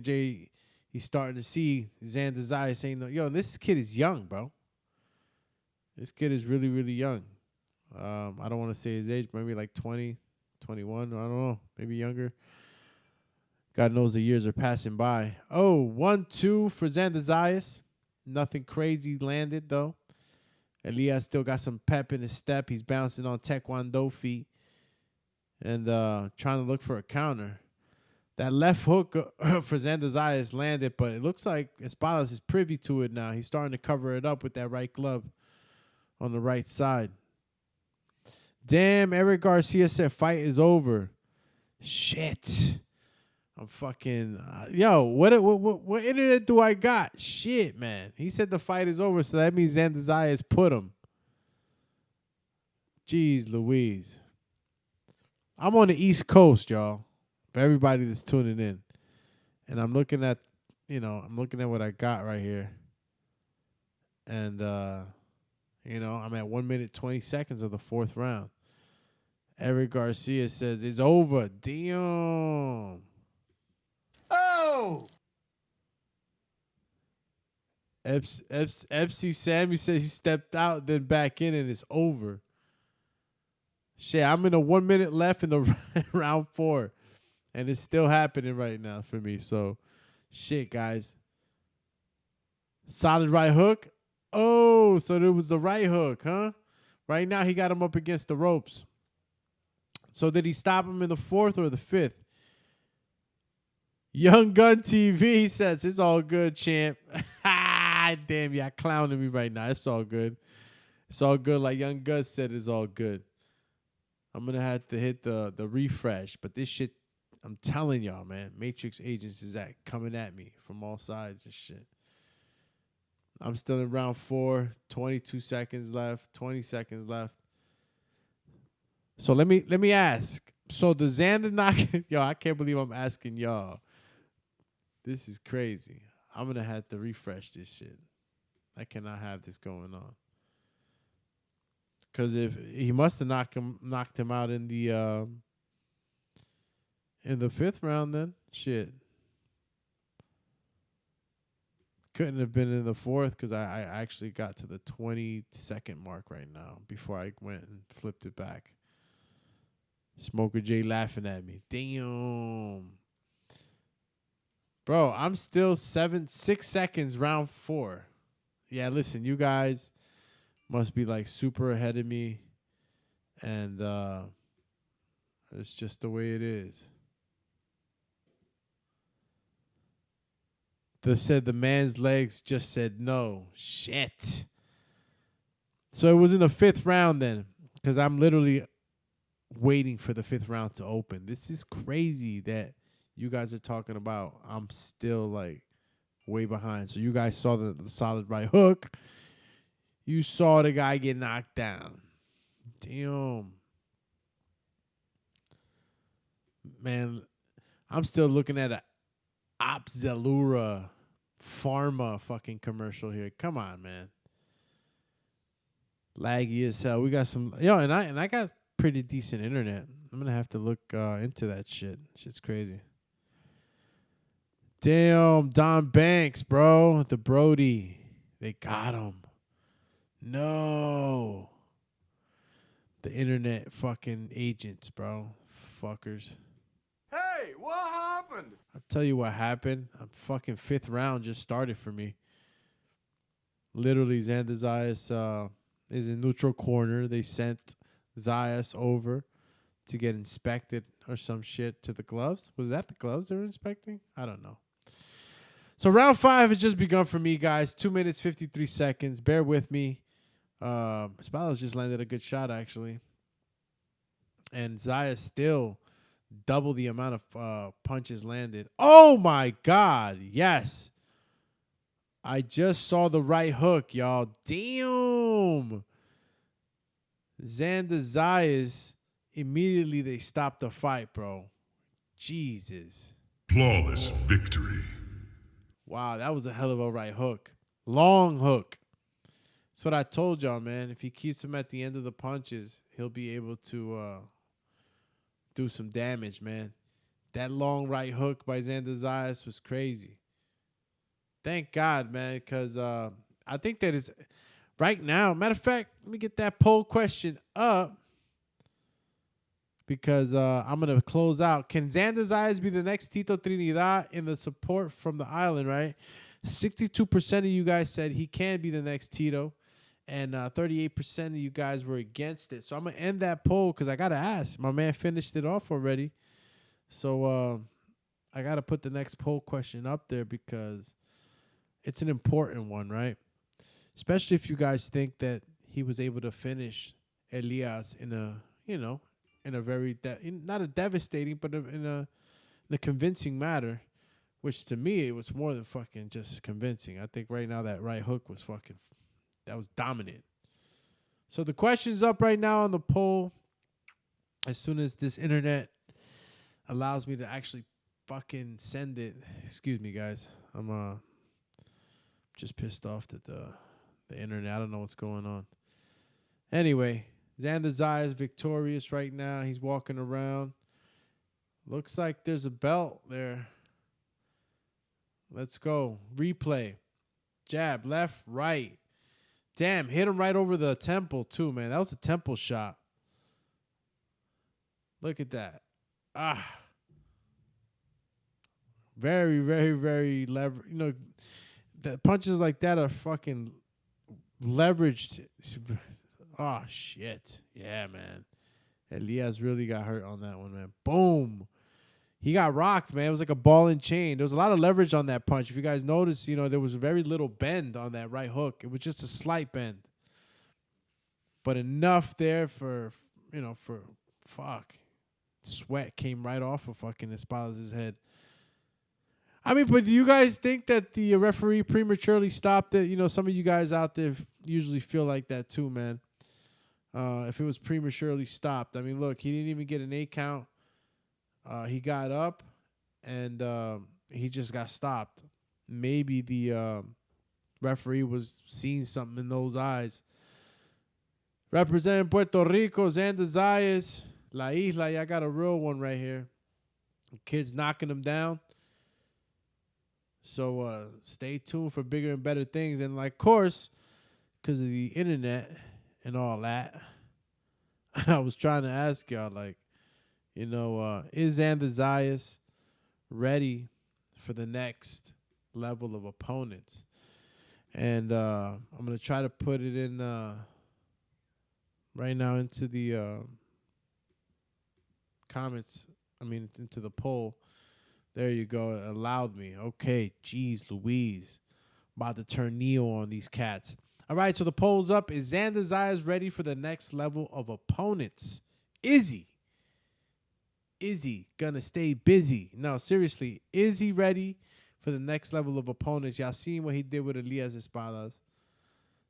J. He's starting to see Xander Zayas saying, yo, this kid is young, bro. This kid is really, really young. I don't want to say his age, maybe like 20, 21. I don't know. Maybe younger. God knows the years are passing by. Oh, 1-2 for Xander Zayas. Nothing crazy landed, though. Elias still got some pep in his step. He's bouncing on Taekwondo feet and trying to look for a counter. That left hook for Xander Zayas landed, but it looks like Espadas is privy to it now. He's starting to cover it up with that right glove on the right side. Damn, Eric Garcia said fight is over. Shit. I'm fucking what internet do I got? Shit, man. He said the fight is over, so that means Xander Zayas put him. Jeez Louise. I'm on the East Coast, y'all. For everybody that's tuning in. And I'm looking at, what I got right here. And I'm at 1 minute 20 seconds of the 4th round. Eric Garcia says it's over. Damn. Oh! FC Sammy says he stepped out, then back in, and it's over. Shit, I'm in a 1 minute left in the round 4, and it's still happening right now for me. So, shit, guys. Solid right hook. Oh, so there was the right hook, huh? Right now, he got him up against the ropes. So did he stop him in the 4th or the 5th? Young Gun TV says, it's all good, champ. Damn, y'all clowning me right now. It's all good. It's all good. Like Young Gun said, it's all good. I'm going to have to hit the refresh. But this shit, I'm telling y'all, man, Matrix Agents is coming at me from all sides and shit. I'm still in round 4, 22 seconds left, 20 seconds left. So let me ask. So the Xander knock, yo, I can't believe I'm asking y'all. This is crazy. I'm gonna have to refresh this shit. I cannot have this going on. Cause if he must have knocked him out in the 5th round, then shit. Couldn't have been in the 4th because I actually got to the 20-second mark right now before I went and flipped it back. Smoker J laughing at me. Damn. Bro, I'm still 6 seconds round 4. Yeah, listen, you guys must be like super ahead of me. And it's just the way it is. They said the man's legs just said no. Shit. So it was in the 5th round then. Because I'm literally waiting for the 5th round to open. This is crazy that you guys are talking about. I'm still like way behind. So you guys saw the solid right hook. You saw the guy get knocked down. Damn. Man, I'm still looking at a Opzelura Pharma fucking commercial here. Come on, man. Laggy as hell. We got some and I got pretty decent internet. I'm gonna have to look into that shit. Shit's crazy. Damn, Don Banks, bro. The Brody. They got him. No. The internet fucking agents, bro. Fuckers. Hey, what happened? I'll tell you what happened. A fucking 5th round just started for me. Literally, Xander Zayas is in neutral corner. They sent Zayas over to get inspected or some shit to the gloves. Was that the gloves they were inspecting? I don't know. So round 5 has just begun for me, guys. 2 minutes, 53 seconds. Bear with me. Spalas just landed a good shot, actually. And Zayas still double the amount of punches landed. Oh, my God. Yes. I just saw the right hook, y'all. Damn. Xander Zayas, immediately they stopped the fight, bro. Jesus. Flawless victory. Wow, that was a hell of a right hook. Long hook. That's what I told y'all, man. If he keeps him at the end of the punches, he'll be able to do some damage, man. That long right hook by Xander Zayas was crazy. Thank God, man, because I think that it's right now. Matter of fact, let me get that poll question up because I'm going to close out. Can Xander Zayas be the next Tito Trinidad in the support from the island, right? 62% of you guys said he can be the next Tito, and 38% of you guys were against it. So I'm going to end that poll because I got to ask. My man finished it off already. So I got to put the next poll question up there because it's an important one, right? Especially if you guys think that he was able to finish Elias in a, in a very, not a devastating, but in a convincing manner, which to me, it was more than fucking just convincing. I think right now that right hook was that was dominant. So the question's up right now on the poll. As soon as this internet allows me to actually fucking send it. Excuse me, guys. I'm just pissed off that the internet. I don't know what's going on. Anyway, Xander Zayas victorious right now. He's walking around. Looks like there's a belt there. Let's go. Replay. Jab, left, right. Damn, hit him right over the temple too, man. That was a temple shot. Look at that. Ah. Very, very, very lever. You know, the punches like that are fucking leveraged. Oh, shit. Yeah, man. Elias really got hurt on that one, man. Boom. He got rocked, man. It was like a ball and chain. There was a lot of leverage on that punch. If you guys notice, you know, there was very little bend on that right hook. It was just a slight bend. But enough there for, you know, for fuck. Sweat came right off of fucking Espadas' head. I mean, but do you guys think that the referee prematurely stopped it? You know, some of you guys out there usually feel like that too, man. If it was prematurely stopped. I mean, look, he didn't even get an 8 count. He got up, and he just got stopped. Maybe the referee was seeing something in those eyes. Representing Puerto Rico, Xander Zayas, La Isla. I got a real one right here. The kid's knocking him down. So stay tuned for bigger and better things. And, like, of course, because of the internet and all that, I was trying to ask y'all, like, you know, is Xander Zayas ready for the next level of opponents? And I'm going to try to put it in right now into the comments. I mean, into the poll. There you go. It allowed me. Okay, geez, Louise. About to turn Neo on these cats. All right, so the poll's up. Is Xander Zayas ready for the next level of opponents? Is he? Is he gonna stay busy? No, seriously. Is he ready for the next level of opponents? Y'all seen what he did with Elias Espadas.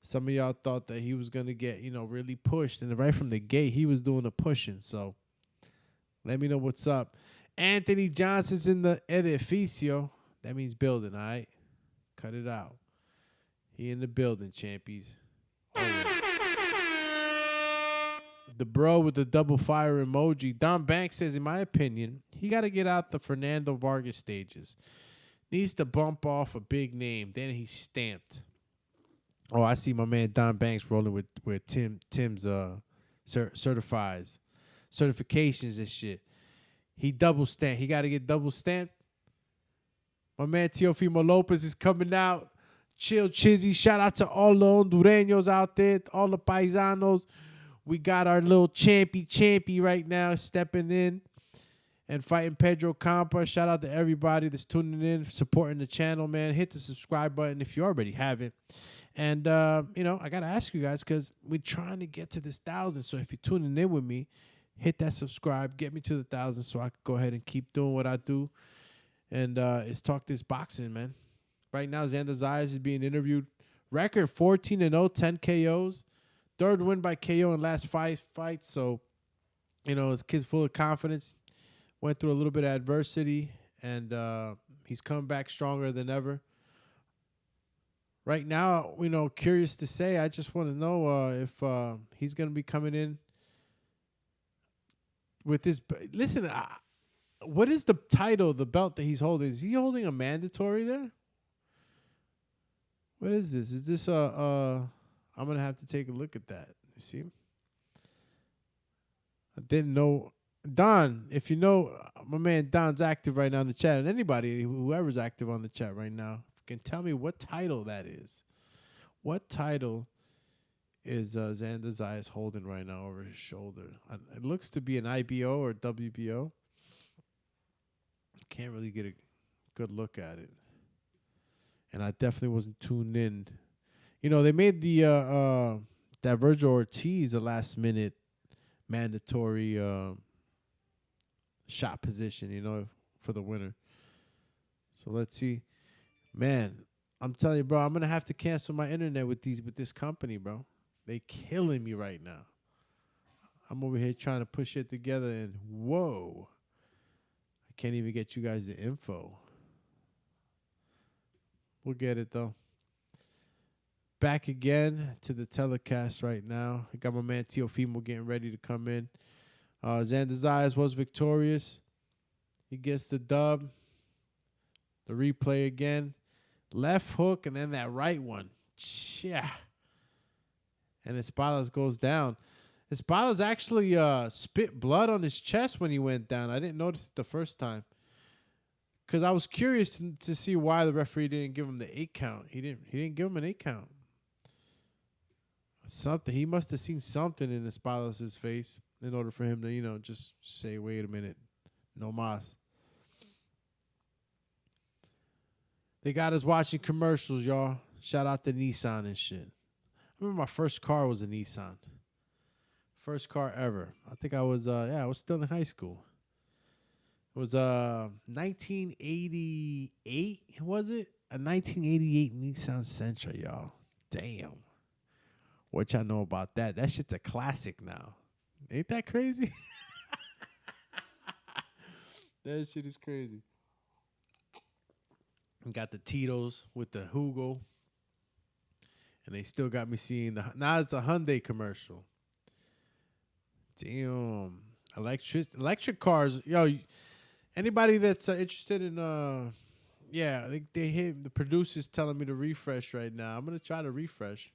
Some of y'all thought that he was gonna get, you know, really pushed. And right from the gate, he was doing the pushing. So let me know what's up. Anthony Johnson's in the edificio. That means building, all right? Cut it out. He in the building, champions. The bro with the double fire emoji. Don Banks says, in my opinion, he got to get out the Fernando Vargas stages. Needs to bump off a big name. Then he's stamped. Oh, I see my man Don Banks rolling with Tim's certifications and shit. He double stamped. He got to get double stamped. My man Teofimo Lopez is coming out. Chill Chizzy. Shout out to all the Hondureños out there, all the paisanos. We got our little champy right now stepping in and fighting Pedro Campa. Shout out to everybody that's tuning in, supporting the channel, man. Hit the subscribe button if you already haven't. And, you know, I got to ask you guys because we're trying to get to this 1,000. So if you're tuning in with me, hit that subscribe. Get me to the 1,000 so I can go ahead and keep doing what I do. And it's Talk This Boxing, man. Right now, Xander Zayas is being interviewed. Record 14-0, 10 KOs. Third win by KO in last 5 fights. So, you know, his kid's full of confidence. Went through a little bit of adversity. And he's come back stronger than ever. Right now, you know, curious to say, I just want to know if he's going to be coming in with this. Listen, what is the title, the belt that he's holding? Is he holding a mandatory there? What is this? Is this I'm going to have to take a look at that. You see? I didn't know. Don, if you know, my man Don's active right now in the chat. And anybody, whoever's active on the chat right now, can tell me what title that is. What title is Xander Zayas holding right now over his shoulder? It looks to be an IBO or WBO. Can't really get a good look at it. And I definitely wasn't tuned in. You know, they made the that Virgil Ortiz a last minute mandatory shot position, you know, for the winner. So let's see. Man, I'm telling you, bro, I'm gonna have to cancel my internet with this company, bro. They killing me right now. I'm over here trying to put shit together and whoa. I can't even get you guys the info. We'll get it though. back again to the telecast right now. I got my man Teofimo getting ready to come in. Xander Zayas was victorious. He gets the dub. The replay again. Left hook and then that right one. Yeah. And Espadas goes down. Espadas actually spit blood on his chest when he went down. I didn't notice it the first time. Because I was curious to see why the referee didn't give him the 8 count. He didn't give him an 8 count. Something. He must have seen something in Espadas' face in order for him to, just say, wait a minute. No mas. They got us watching commercials, y'all. Shout out to Nissan and shit. I remember my first car was a Nissan. First car ever. I think I was still in high school. It was 1988, was it? A 1988 Nissan Sentra, y'all. Damn. What y'all know about that? That shit's a classic now. Ain't that crazy? That shit is crazy. Got the Tito's with the Hugo. And they still got me seeing now it's a Hyundai commercial. Damn. Electric cars. Yo, anybody that's interested in they hit the producer's telling me to refresh right now. I'm gonna try to refresh.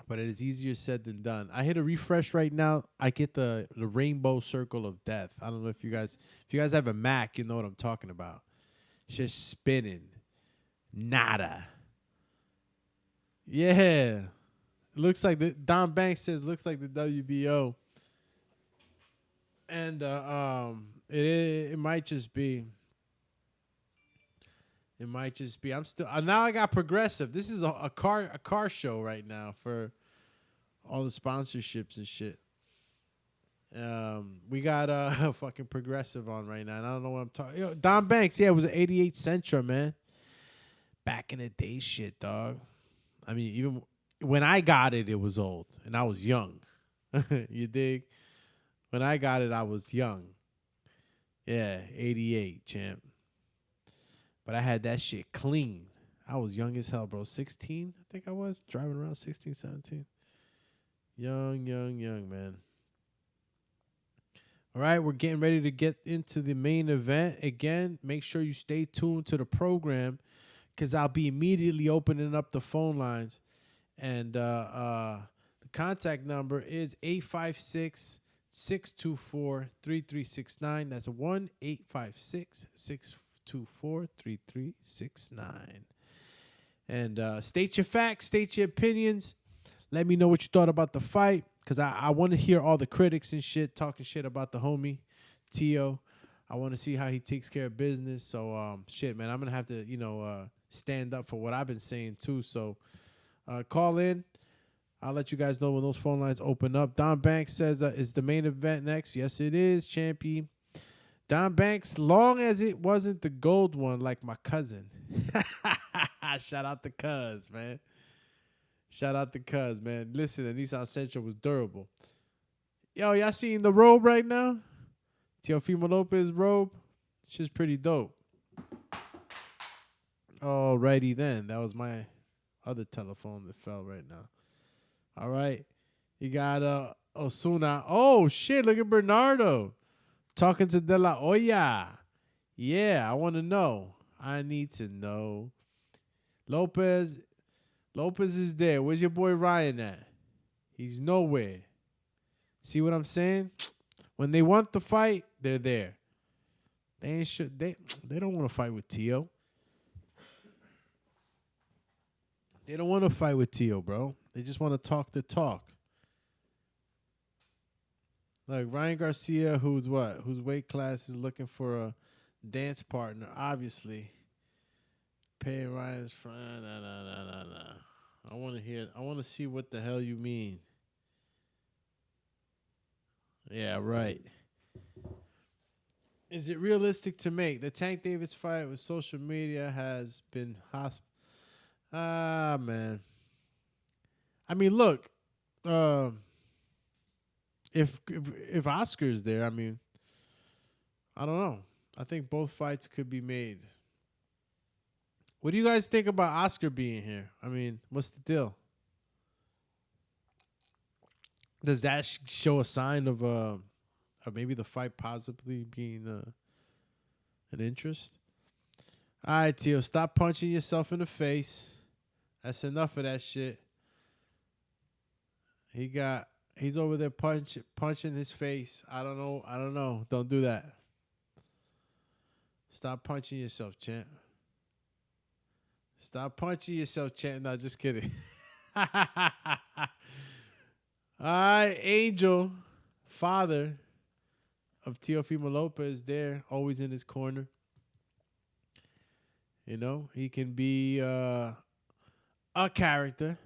But it is easier said than done. I hit a refresh right now. I get the rainbow circle of death. I don't know if you guys have a Mac, you know what I'm talking about. It's just spinning. Nada. Yeah. Looks like Don Banks says looks like the WBO. And it might just be. It might just be. I'm still now I got Progressive. This is a car show right now for all the sponsorships and shit. We got fucking Progressive on right now. And I don't know what I'm talking. Yo, Don Banks, yeah, it was an 88 Sentra, man. Back in the day shit, dog. I mean, even when I got it, it was old. And I was young. You dig? When I got it, I was young. Yeah, 88, champ. But I had that shit clean. I was young as hell, bro. 16, I think I was. Driving around 16, 17. Young, man. All right, we're getting ready to get into the main event. Again, make sure you stay tuned to the program because I'll be immediately opening up the phone lines. And the contact number is 856-624-3369. That's 1-856-624-3369. And state your facts, state your opinions. Let me know what you thought about the fight. Because I want to hear all the critics and shit talking shit about the homie, Tio. I want to see how he takes care of business. So, shit, man, I'm going to have to, stand up for what I've been saying, too. So, call in. I'll let you guys know when those phone lines open up. Don Banks says, is the main event next? Yes, it is, Champy. Don Banks, long as it wasn't the gold one like my cousin. Shout out to Cuz, man. Shout out to Cuz, man. Listen, the Nissan Sentra was durable. Yo, y'all seeing the robe right now? Teofimo Lopez robe? Shit's pretty dope. Alrighty then. That was my other telephone that fell right now. All right. You got Osuna. Oh, shit. Look at Bernardo. Talking to De La Hoya. Yeah, I want to know. I need to know. Lopez is there. Where's your boy Ryan at? He's nowhere. See what I'm saying? When they want the fight, they're there. They ain't sure, they don't want to fight with Tio. They don't want to fight with Tio, bro. They just want to talk the talk. Like Ryan Garcia, whose weight class is looking for a dance partner, obviously. Pay Ryan's friend. Nah. I want to see what the hell you mean. Yeah, right. Is it realistic to make? The Tank Davis fight with social media has been man. I mean, look, if Oscar's there, I mean, I don't know. I think both fights could be made What do you guys think about Oscar being here? I mean, what's the deal? Does that show a sign of maybe the fight possibly being an interest? All right, Tio, stop punching yourself in the face. That's enough of that shit. He's over there punching his face. I don't know. Don't do that. Stop punching yourself, champ. Stop punching yourself, champ. No, just kidding. All right, Angel, father of Teofimo Lopez, there, always in his corner. You know, he can be a character,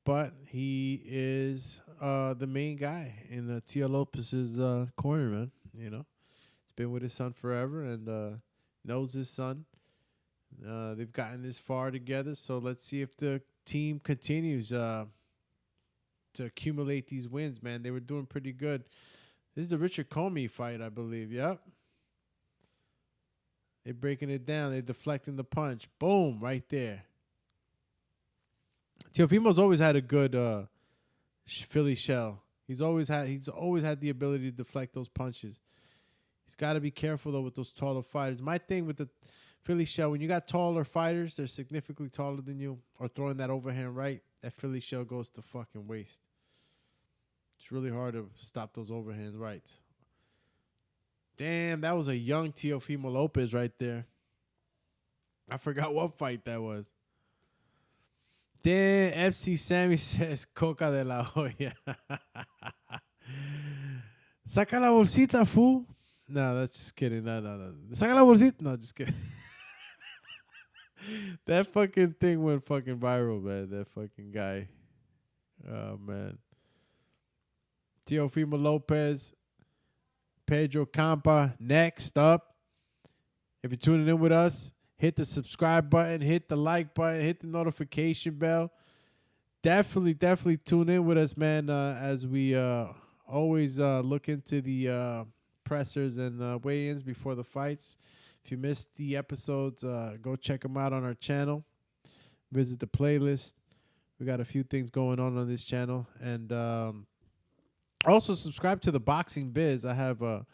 but he is the main guy in Tio Lopez's corner, man. You know, he's been with his son forever and knows his son. They've gotten this far together, so let's see if the team continues to accumulate these wins, man. They were doing pretty good. This is the Richard Comey fight, I believe. Yep. They're breaking it down. They're deflecting the punch. Boom, right there. Teofimo's always had a good Philly shell. He's always had the ability to deflect those punches. He's got to be careful though with those taller fighters. My thing with the Philly shell, when you got taller fighters, they're significantly taller than you, or throwing that overhand right, that Philly shell goes to fucking waste. It's really hard to stop those overhand rights. Damn, that was a young Teofimo Lopez right there. I forgot what fight that was. Damn, FC Sammy says Coca de la Hoya. Saca la bolsita, fool. No, that's just kidding. No. Saca la bolsita. No, just kidding. That fucking thing went fucking viral, man. That fucking guy. Oh, man. Teofimo Lopez, Pedro Campa, next up. If you're tuning in with us, hit the subscribe button, hit the like button, hit the notification bell. Definitely tune in with us, man, as we always look into the pressers and weigh-ins before the fights. If you missed the episodes, go check them out on our channel. Visit the playlist. We got a few things going on this channel. And also subscribe to the Boxing Biz. I have a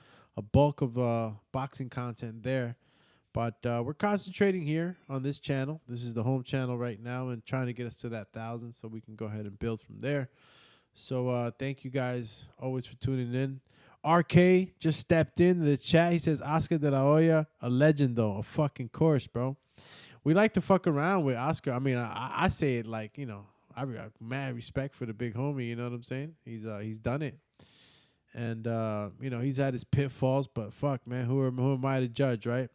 bulk of boxing content there. But we're concentrating here on this channel. This is the home channel right now and trying to get us to that 1,000 so we can go ahead and build from there. So thank you guys always for tuning in. RK just stepped in the chat. He says, Oscar de la Hoya, a legend, though. A fucking course, bro. We like to fuck around with Oscar. I mean, I say it like, you know, I got mad respect for the big homie. You know what I'm saying? He's done it. And, you know, he's had his pitfalls. But fuck, man, who am I to judge, right?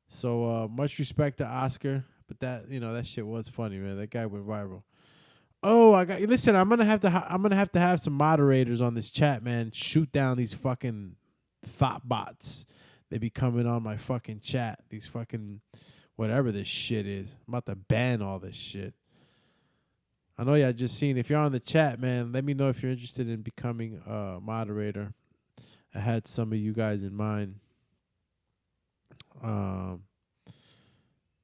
So much respect to Oscar. But that, you know, that shit was funny, man. That guy went viral. Oh, listen, I'm gonna have to have some moderators on this chat, man. Shoot down these fucking thought bots. They be coming on my fucking chat. These fucking whatever this shit is. I'm about to ban all this shit. I know y'all just seen. If you're on the chat, man, let me know if you're interested in becoming a moderator. I had some of you guys in mind.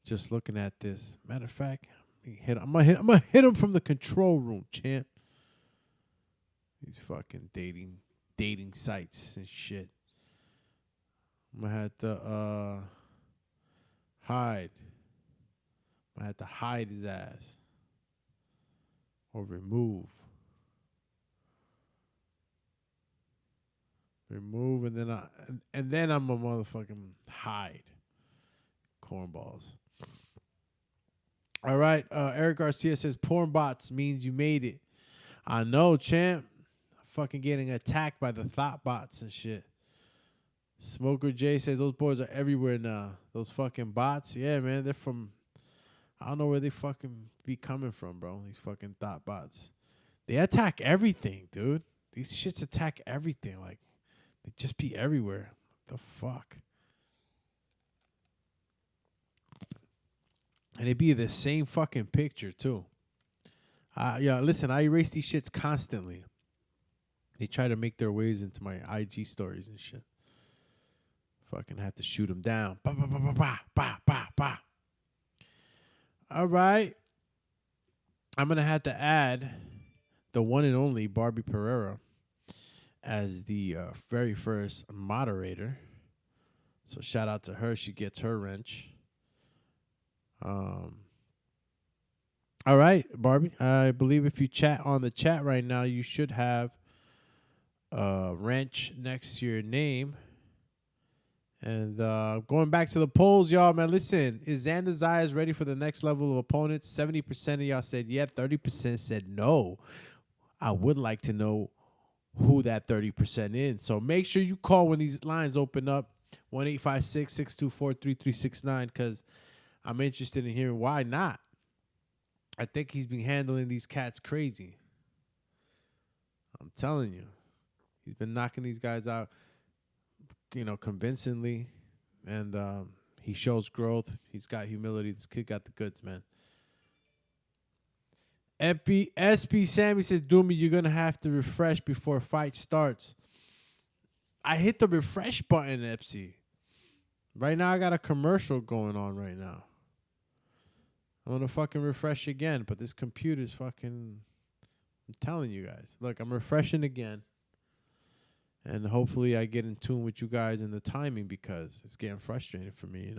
Just looking at this. Matter of fact, I'm gonna hit him from the control room, champ. These fucking dating sites and shit. I'm gonna have to hide. I'm gonna have to hide his ass or remove, and then I'm a motherfucking hide. Cornballs. All right, Eric Garcia says porn bots means you made it. I know, champ. Fucking getting attacked by the thought bots and shit. Smoker J says those boys are everywhere now. Those fucking bots, yeah, man. They're from, I don't know where they fucking be coming from, bro. These fucking thought bots. They attack everything, dude. These shits attack everything. Like, they just be everywhere. What the fuck? And it be the same fucking picture, too. Yeah, listen, I erase these shits constantly. They try to make their ways into my IG stories and shit. Fucking have to shoot them down. Bah, bah, bah, bah, bah, bah, bah, bah. All right. I'm going to have to add the one and only Barbie Pereira as the very first moderator. So shout out to her. She gets her wrench. All right, Barbie. I believe if you chat on the chat right now, you should have a wrench next to your name. And going back to the polls, y'all, man, listen, is Xander Zayas ready for the next level of opponents? 70% of y'all said yeah, 30% said no. I would like to know who that 30% is. So make sure you call when these lines open up, 1-856-624-3369, because I'm interested in hearing why not. I think he's been handling these cats crazy. I'm telling you. He's been knocking these guys out, convincingly, and he shows growth. He's got humility. This kid got the goods, man. SP Sammy says, Doomy, you're going to have to refresh before fight starts. I hit the refresh button, Epsi. Right now, I got a commercial going on right now. I'm going to fucking refresh again, but this computer's fucking... I'm telling you guys. Look, I'm refreshing again. And hopefully I get in tune with you guys and the timing, because it's getting frustrating for me,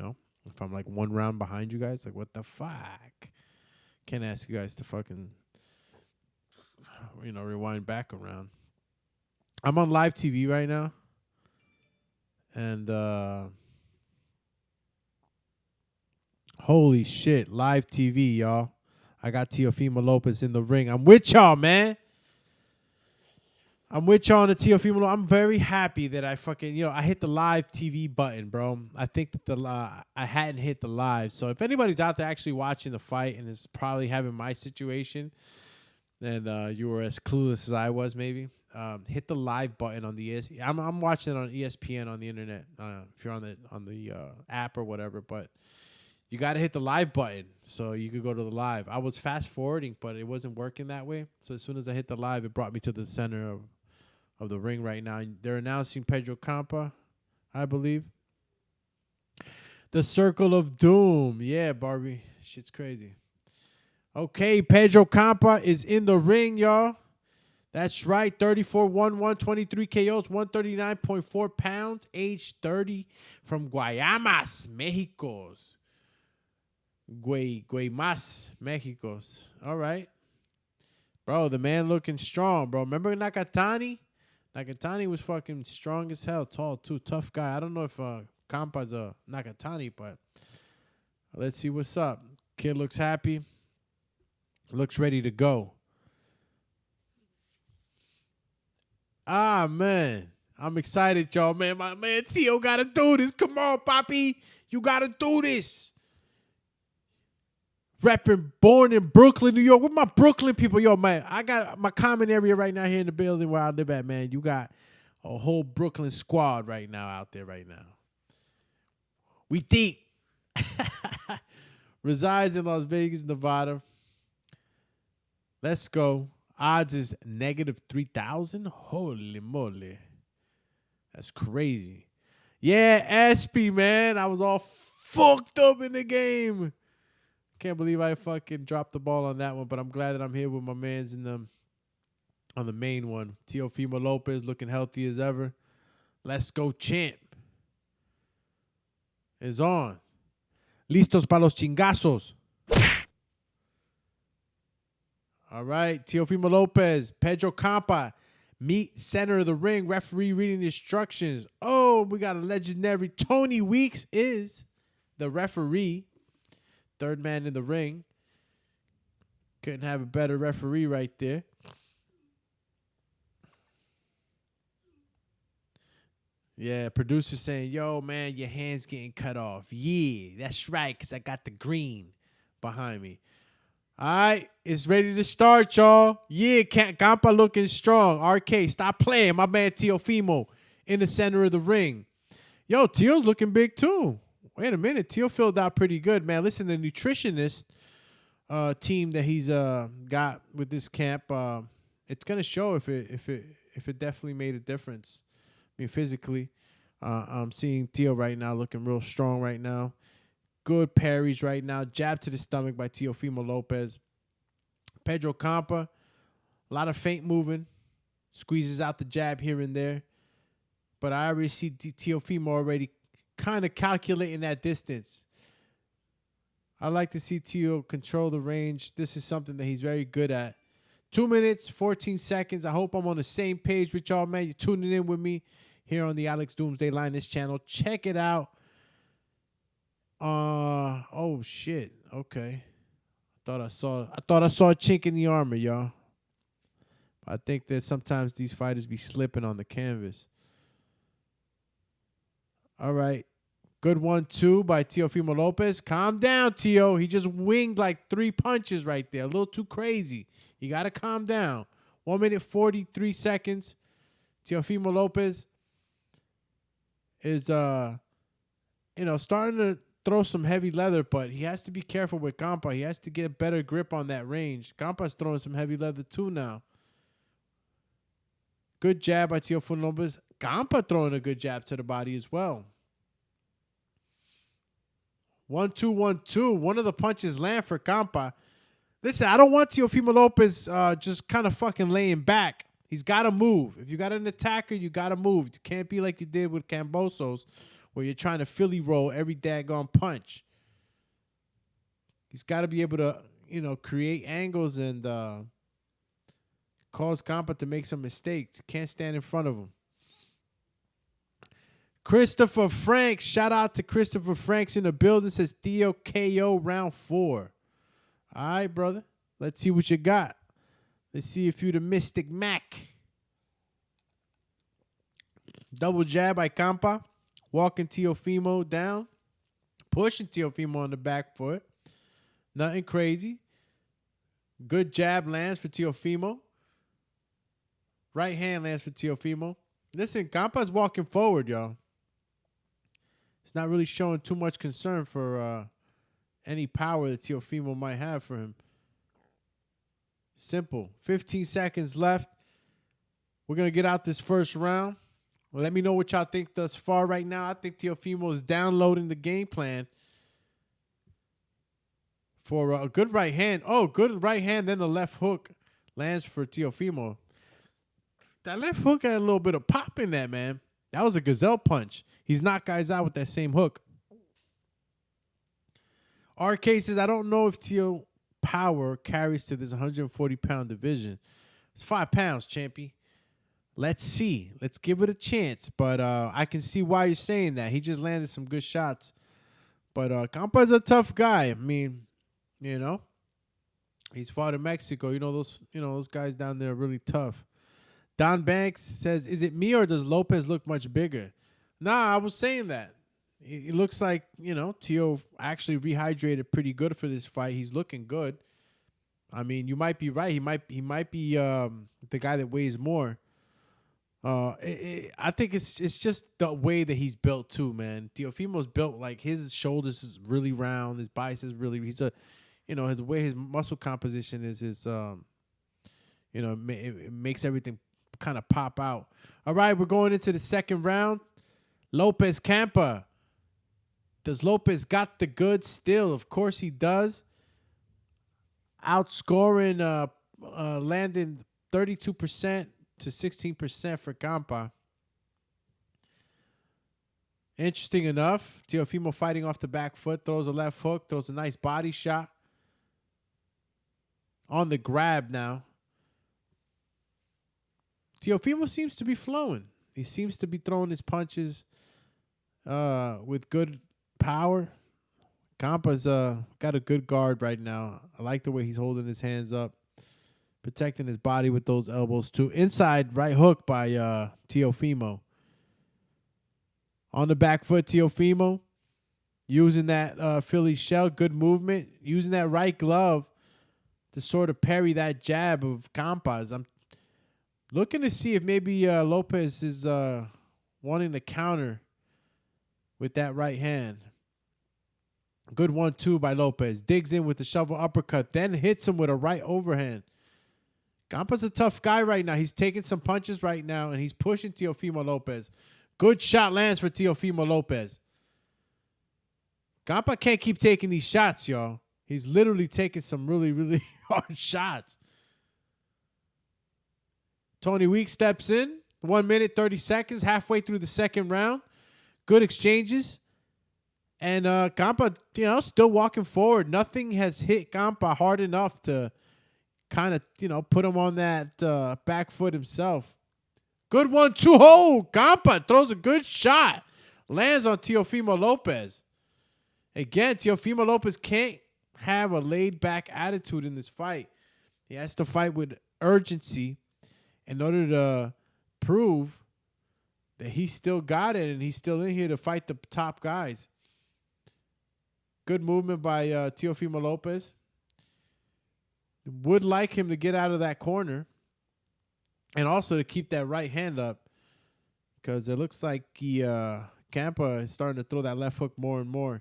If I'm like one round behind you guys, like, what the fuck? Can't ask you guys to fucking, rewind back around. I'm on live TV right now. And holy shit, live TV, y'all. I got Teofimo Lopez in the ring. I'm with y'all, man. I'm with y'all on the Teofimo. I'm very happy that I fucking, I hit the live TV button, bro. I think that I hadn't hit the live. So if anybody's out there actually watching the fight and is probably having my situation, then you were as clueless as I was, maybe. Hit the live button on the I'm watching it on ESPN on the internet. If you're on the app or whatever, but you got to hit the live button so you could go to the live. I was fast forwarding, but it wasn't working that way. So as soon as I hit the live, it brought me to the center of the ring right now. They're announcing Pedro Campa, I believe. The Circle of Doom. Yeah, Barbie. Shit's crazy. Okay, Pedro Campa is in the ring, y'all. That's right. 34-1-1, 23 KOs, 139.4 pounds, age 30, from Guayamas, Mexico. Guaymas, Mexico. All right. Bro, the man looking strong, bro. Remember Nakatani? Nakatani was fucking strong as hell, tall too, tough guy. I don't know if Campa's a Nakatani, but let's see what's up. Kid looks happy. Looks ready to go. Ah, man. I'm excited, y'all, man. My man Tio got to do this. Come on, Papi. You got to do this. Repping, born in Brooklyn, New York. With my Brooklyn people, yo, man. I got my common area right now here in the building where I live at, man. You got a whole Brooklyn squad right now out there right now. We deep. Resides in Las Vegas, Nevada. Let's go. Odds is negative 3,000. Holy moly. That's crazy. Yeah, SP, man. I was all fucked up in the game. Can't believe I fucking dropped the ball on that one, but I'm glad that I'm here with my mans on the main one. Teofimo Lopez looking healthy as ever. Let's go, champ. Is on. Listos para los chingazos. All right, Teofimo Lopez, Pedro Campa, meet center of the ring, referee reading the instructions. Oh, we got a legendary Tony Weeks is the referee. Third man in the ring. Couldn't have a better referee right there. Yeah, producer saying, yo, man, your hand's getting cut off. Yeah, that's right, because I got the green behind me. All right, it's ready to start, y'all. Yeah, Campa looking strong. RK, stop playing. My man Teofimo in the center of the ring. Yo, Teo's looking big, too. Wait a minute. Teo filled out pretty good, man. Listen, the nutritionist team that he's got with this camp, it's going to show if it definitely made a difference. I mean, physically, I'm seeing Teo right now looking real strong right now. good parries right now. Jab to the stomach by Teofimo Lopez. Pedro Campa, a lot of feint moving. Squeezes out the jab here and there. But I already see Teofimo already kind of calculating that distance. I like to see Teo control the range. This is something that he's very good at. 2 minutes, 14 seconds. I hope I'm on the same page with y'all, man. You're tuning in with me here on the Alex Doomsday Lainez channel. Check it out. Oh shit. Okay. I thought I saw a chink in the armor, y'all. I think that sometimes these fighters be slipping on the canvas. All right. Good 1-2 by Teofimo Lopez. Calm down, Teo. He just winged like 3 punches right there. A little too crazy. You got to calm down. 1 minute, 43 seconds. Teofimo Lopez is, starting to throw some heavy leather, but he has to be careful with Campa. He has to get better grip on that range. Campa's throwing some heavy leather too now. Good jab by Teofimo Lopez. Campa throwing a good jab to the body as well. 1-2, 1-2. One of the punches land for Campa. Listen, I don't want Teofimo Lopez just kind of fucking laying back. He's got to move. If you got an attacker, you got to move. You can't be like you did with Cambosos, where you're trying to Philly roll every daggone punch. He's got to be able to, create angles and cause Campa to make some mistakes. Can't stand in front of him. Christopher Franks. Shout out to Christopher Franks in the building. Says Theo KO round 4. All right, brother. Let's see what you got. Let's see if you the Mystic Mac. Double jab by Campa. Walking Teofimo down. Pushing Teofimo on the back foot. Nothing crazy. Good jab lands for Teofimo. Right hand lands for Teofimo. Listen, Campa's walking forward, y'all. It's not really showing too much concern for any power that Teofimo might have for him. Simple. 15 seconds left. We're going to get out this first round. Well, let me know what y'all think thus far right now. I think Teofimo is downloading the game plan for a good right hand. Oh, good right hand. Then the left hook lands for Teofimo. That left hook had a little bit of pop in that, man. That was a gazelle punch. He's knocked guys out with that same hook. Our cases, I don't know if Teo power carries to this 140-pound division. It's 5 pounds, champy. Let's see. Let's give it a chance. But I can see why you're saying that. He just landed some good shots. But Campa's a tough guy. I mean, he's fought in Mexico. Those guys down there are really tough. Don Banks says, is it me or does Lopez look much bigger? Nah, I was saying that. It looks like, Teo actually rehydrated pretty good for this fight. He's looking good. I mean, you might be right. He might be the guy that weighs more. I think it's just the way that he's built too, man. Teofimo's built like his shoulders is really round, his biceps really. His way his muscle composition is it makes everything kind of pop out. All right, we're going into the second round. Lopez Campa. Does Lopez got the goods still? Of course he does. Outscoring, landing 32% to 16% for Campa. Interesting enough, Teofimo fighting off the back foot, throws a left hook, throws a nice body shot. On the grab now. Teofimo seems to be flowing. He seems to be throwing his punches with good power. Campa's got a good guard right now. I like the way he's holding his hands up, protecting his body with those elbows too. Inside right hook by Teofimo. On the back foot, Teofimo using that Philly shell, good movement, using that right glove to sort of parry that jab of Campa's. I'm looking to see if maybe Lopez is wanting to counter with that right hand. Good 1-2 by Lopez. Digs in with the shovel uppercut, then hits him with a right overhand. Campa's a tough guy right now. He's taking some punches right now, and he's pushing Teofimo Lopez. Good shot lands for Teofimo Lopez. Campa can't keep taking these shots, y'all. He's literally taking some really, really hard shots. Tony Weeks steps in. 1 minute, 30 seconds, halfway through the second round. Good exchanges. And Campa, still walking forward. Nothing has hit Campa hard enough to kind of, put him on that back foot himself. Good 1-2. Oh, Campa throws a good shot. Lands on Teofimo Lopez. Again, Teofimo Lopez can't have a laid-back attitude in this fight. He has to fight with urgency in order to prove that he still got it and he's still in here to fight the top guys. Good movement by Teofimo Lopez. Would like him to get out of that corner and also to keep that right hand up because it looks like Campa is starting to throw that left hook more and more.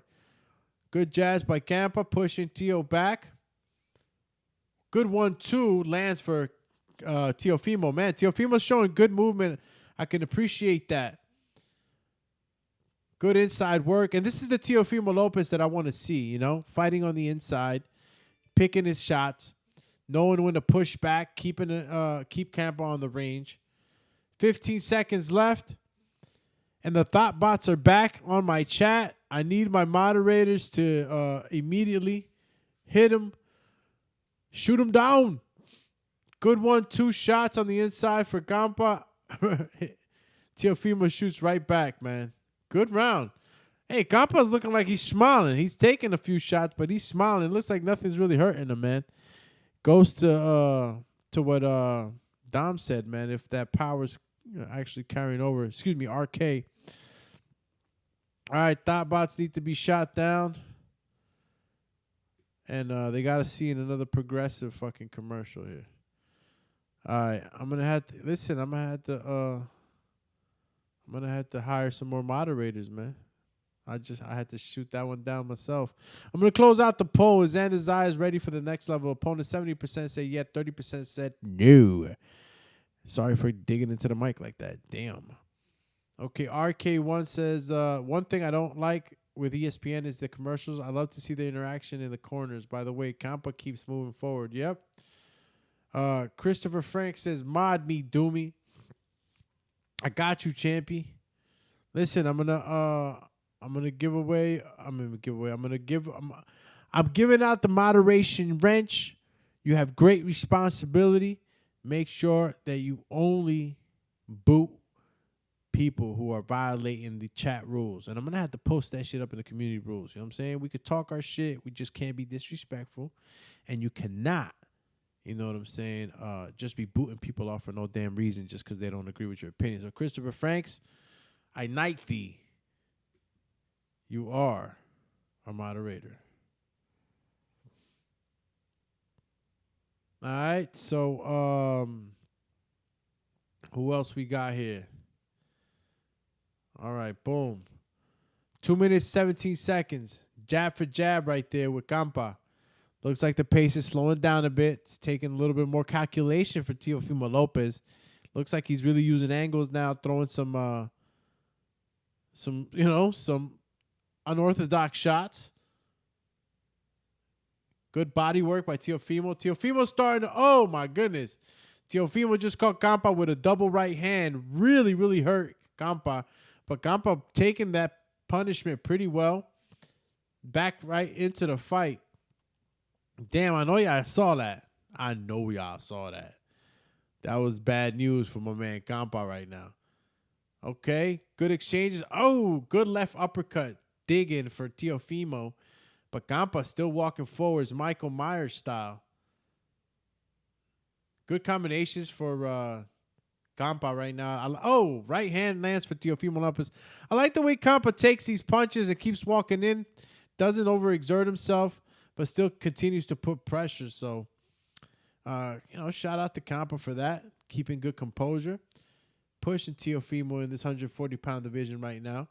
Good jabs by Campa, pushing Teo back. Good 1-2 lands for Teofimo. Man, Teofimo's showing good movement. I can appreciate that. Good inside work. And this is the Teofimo Lopez that I want to see, fighting on the inside, picking his shots, knowing when to push back, keep Campa on the range. 15 seconds left. And the thought bots are back on my chat. I need my moderators to immediately hit him, shoot him down. Good 1-2 shots on the inside for Campa. Teofimo shoots right back, man. Good round. Hey, Campa's looking like he's smiling. He's taking a few shots, but he's smiling. It looks like nothing's really hurting him, man. Goes to what Dom said, man. If that power's actually carrying over. Excuse me, RK. All right, thought bots need to be shot down. And they got to see in another progressive fucking commercial here. All right, I'm gonna have to hire some more moderators, man. I had to shoot that one down myself. I'm gonna close out the poll. Is Xander Zayas ready for the next level? Opponent 70% say yeah, 30% said no. Sorry for digging into the mic like that. Damn. Okay, RK1 says one thing I don't like with ESPN is the commercials. I love to see the interaction in the corners. By the way, Campa keeps moving forward. Yep. Christopher Frank says, mod me, Doomy. I got you, Champy. Listen, I'm giving out the moderation wrench. You have great responsibility. Make sure that you only boot people who are violating the chat rules. And I'm going to have to post that shit up in the community rules. You know what I'm saying? We could talk our shit. We just can't be disrespectful. And you cannot, you know what I'm saying, just be booting people off for no damn reason just because they don't agree with your opinion. So, Christopher Franks, I knight thee. You are a moderator. All right. So, who else we got here? All right, boom. 2 minutes, 17 seconds. Jab for jab right there with Campa. Looks like the pace is slowing down a bit. It's taking a little bit more calculation for Teofimo Lopez. Looks like he's really using angles now, throwing some unorthodox shots. Good body work by Teofimo. Teofimo's starting to, oh my goodness. Teofimo just caught Campa with a double right hand. Really, really hurt Campa. But Campa taking that punishment pretty well. Back right into the fight. Damn, I know y'all saw that. That was bad news for my man Campa right now. Okay, good exchanges. Oh, good left uppercut. Digging for Teofimo. But Campa still walking forwards, Michael Myers style. Good combinations for Campa right now. Right hand lands for Teofimo Lopez. I like the way Campa takes these punches and keeps walking in. Doesn't overexert himself, but still continues to put pressure. So, shout out to Campa for that. Keeping good composure. Pushing Teofimo in this 140-pound division right now.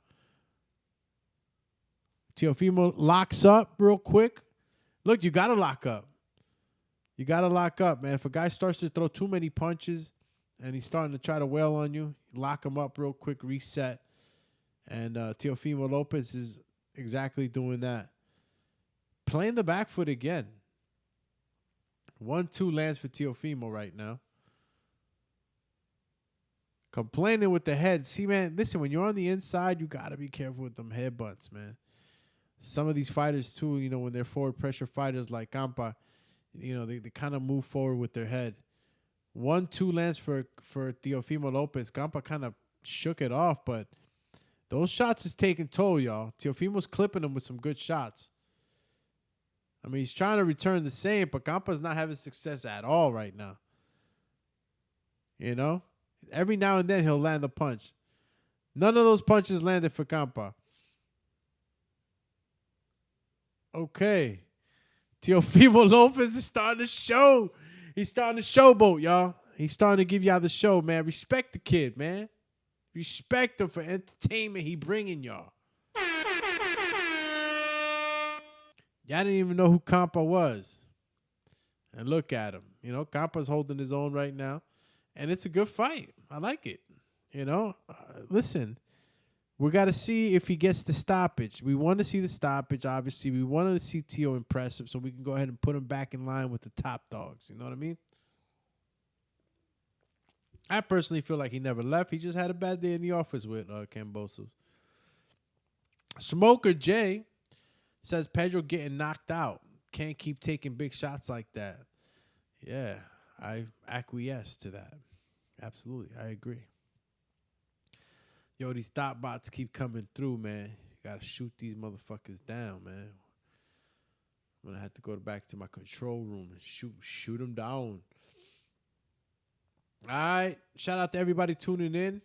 Teofimo locks up real quick. Look, you got to lock up. You got to lock up, man. If a guy starts to throw too many punches and he's starting to try to wail on you, lock him up real quick, reset. And Teofimo Lopez is exactly doing that. Playing the back foot again. 1-2 lands for Teofimo right now. Complaining with the head. See, man, listen, when you're on the inside, you got to be careful with them headbutts, man. Some of these fighters, too, you know, when they're forward pressure fighters like Campa, you know, they kind of move forward with their head. 1-2 lands for Teofimo Lopez. Campa kind of shook it off, but those shots is taking toll, y'all. Teofimo's clipping them with some good shots. I mean, he's trying to return the same, but Campa's not having success at all right now. You know? Every now and then he'll land a punch. None of those punches landed for Campa. Okay. Teofimo Lopez is starting to show. He's starting to showboat, y'all. He's starting to give y'all the show, man. Respect the kid, man. Respect him for entertainment he bringing y'all. Y'all didn't even know who Campa was. And look at him. You know, Campa's holding his own right now. And it's a good fight. I like it. You know, listen, we got to see if he gets the stoppage. We want to see the stoppage, obviously. We want to see Teo impressive so we can go ahead and put him back in line with the top dogs. You know what I mean? I personally feel like he never left. He just had a bad day in the office with Cambosos. Smoker J says Pedro getting knocked out. Can't keep taking big shots like that. Yeah, I acquiesce to that. Absolutely, I agree. Yo, these thought bots keep coming through, man. You got to shoot these motherfuckers down, man. I'm going to have to go back to my control room and shoot them down. All right. Shout out to everybody tuning in.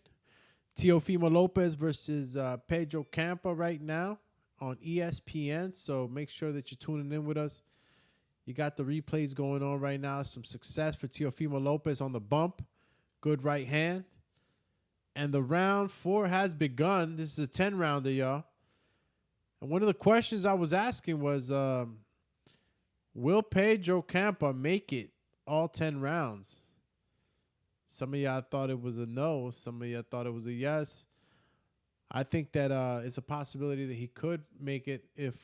Teofimo Lopez versus Pedro Campa right now on ESPN. So make sure that you're tuning in with us. You got the replays going on right now. Some success for Teofimo Lopez on the bump. Good right hand. And the round 4 has begun. This is a 10-rounder, y'all. And one of the questions I was asking was, will Pedro Campa make it all 10 rounds? Some of y'all thought it was a no. Some of y'all thought it was a yes. I think that it's a possibility that he could make it if,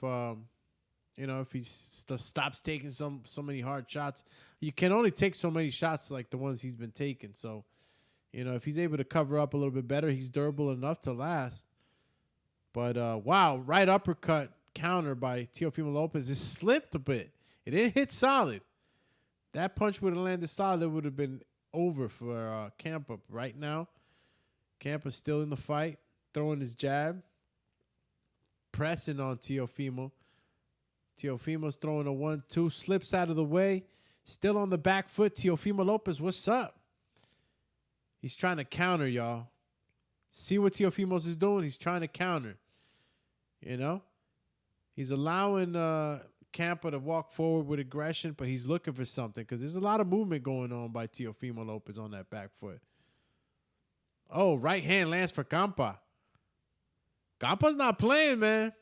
if he stops taking so many hard shots. You can only take so many shots like the ones he's been taking. So, if he's able to cover up a little bit better, he's durable enough to last. But, wow, right uppercut counter by Teofimo Lopez. It slipped a bit. It didn't hit solid. That punch would have landed solid. It would have been over for Campa right now. Campa's still in the fight, throwing his jab, pressing on Teofimo. Teofimo's throwing a 1-2, slips out of the way, still on the back foot. Teofimo Lopez, what's up? He's trying to counter, y'all. See what Teofimo's is doing? He's trying to counter. He's allowing Campa to walk forward with aggression, but he's looking for something because there's a lot of movement going on by Teofimo Lopez on that back foot. Oh, right hand lands for Campa. Campa's not playing, man.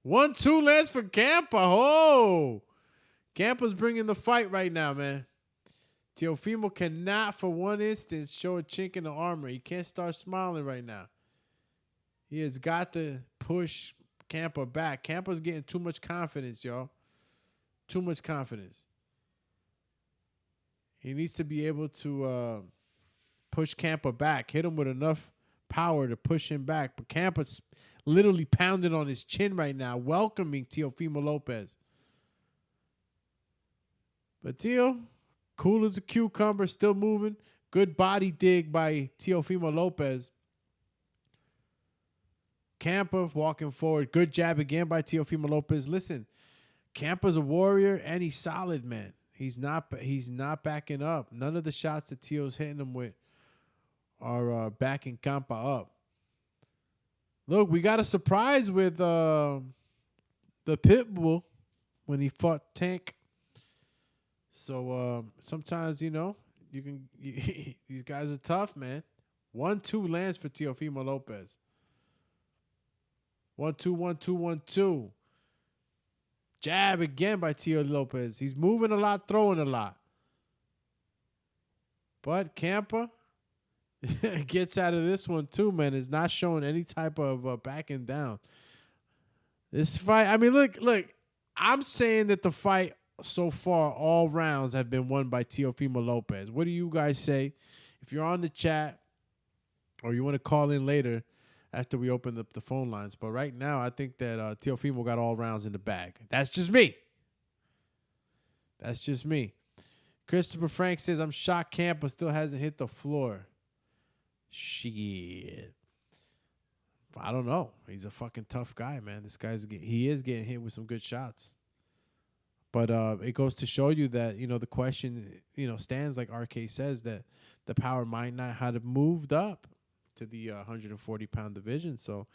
1-2 lands for Campa. Oh, Campa's bringing the fight right now, man. Teofimo cannot for one instance show a chink in the armor. He can't start smiling right now. He has got to push Campa back. Campa's getting too much confidence, y'all. Too much confidence. He needs to be able to push Campa back. Hit him with enough power to push him back. But Campa's literally pounding on his chin right now, welcoming Teofimo Lopez. But Teo, cool as a cucumber, still moving. Good body dig by Teofimo Lopez. Campa walking forward. Good jab again by Teofimo Lopez. Listen, Campa's a warrior and he's solid, man. He's not backing up. None of the shots that Teo's hitting him with are backing Campa up. Look, we got a surprise with the Pitbull when he fought Tank. So sometimes, you can these guys are tough, man. 1-2 lands for Teofimo Lopez. 1-2, 1-2, 1-2. Jab again by Teo Lopez. He's moving a lot, throwing a lot. But Campa gets out of this one too, man. Is not showing any type of backing down. This fight, I mean, look. I'm saying that the fight so far, all rounds have been won by Teofimo Lopez. What do you guys say? If you're on the chat or you want to call in later after we open up the phone lines. But right now, I think that Teofimo got all rounds in the bag. That's just me. That's just me. Christopher Frank says, I'm shocked Campa still hasn't hit the floor. Shit. I don't know. He's a fucking tough guy, man. This guy's he is getting hit with some good shots. But it goes to show you that, the question, stands like RK says, that the power might not have moved up to the 140-pound division. So,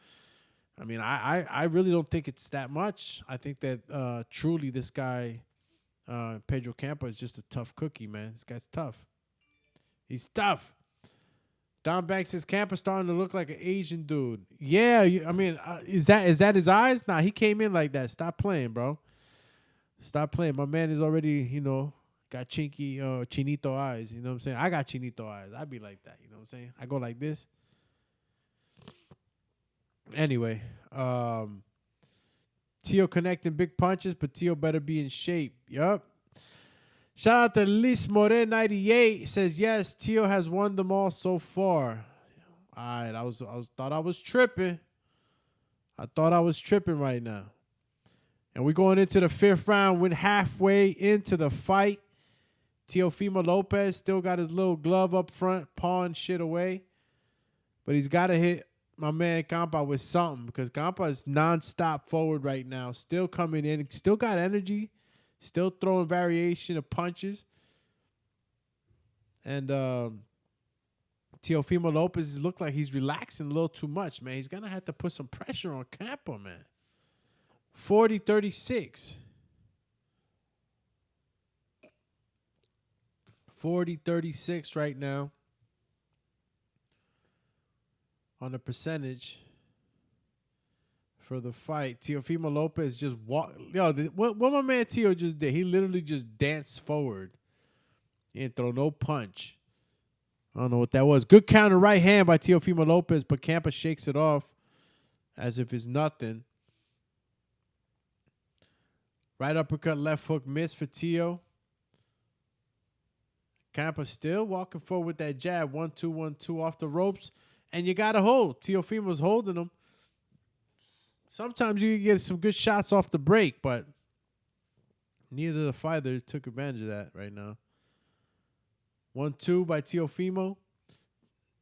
I mean, I really don't think it's that much. I think that truly this guy, Pedro Campa, is just a tough cookie, man. This guy's tough. He's tough. Don Banks says Campa starting to look like an Asian dude. Yeah, is that his eyes? Nah, he came in like that. Stop playing, bro. Stop playing. My man is already, got chinky, chinito eyes. You know what I'm saying? I got chinito eyes. I be like that. You know what I'm saying? I go like this. Anyway, Teo connecting big punches, but Teo better be in shape. Yup. Shout out to Liz More 98. Says yes, Teo has won them all so far. All right, I thought I was tripping. I thought I was tripping right now. And we're going into the 5th round. We're halfway into the fight. Teofimo Lopez still got his little glove up front, pawing shit away. But he's got to hit my man Campa with something, because Campa is nonstop forward right now. Still coming in. Still got energy. Still throwing variation of punches. And Teofimo Lopez look like he's relaxing a little too much, man. He's going to have to put some pressure on Campa, man. 40-36. 40-36 right now on the percentage for the fight. Teofimo Lopez just walked. What my man Teo just did, he literally just danced forward. He didn't throw no punch. I don't know what that was. Good counter right hand by Teofimo Lopez, but Campa shakes it off as if it's nothing. Right uppercut, left hook, miss for Teo. Campa still walking forward with that jab. 1-2, 1-2 off the ropes. And you got to hold. Teofimo's holding him. Sometimes you can get some good shots off the break, but neither of the fighters took advantage of that right now. 1-2 by Teofimo.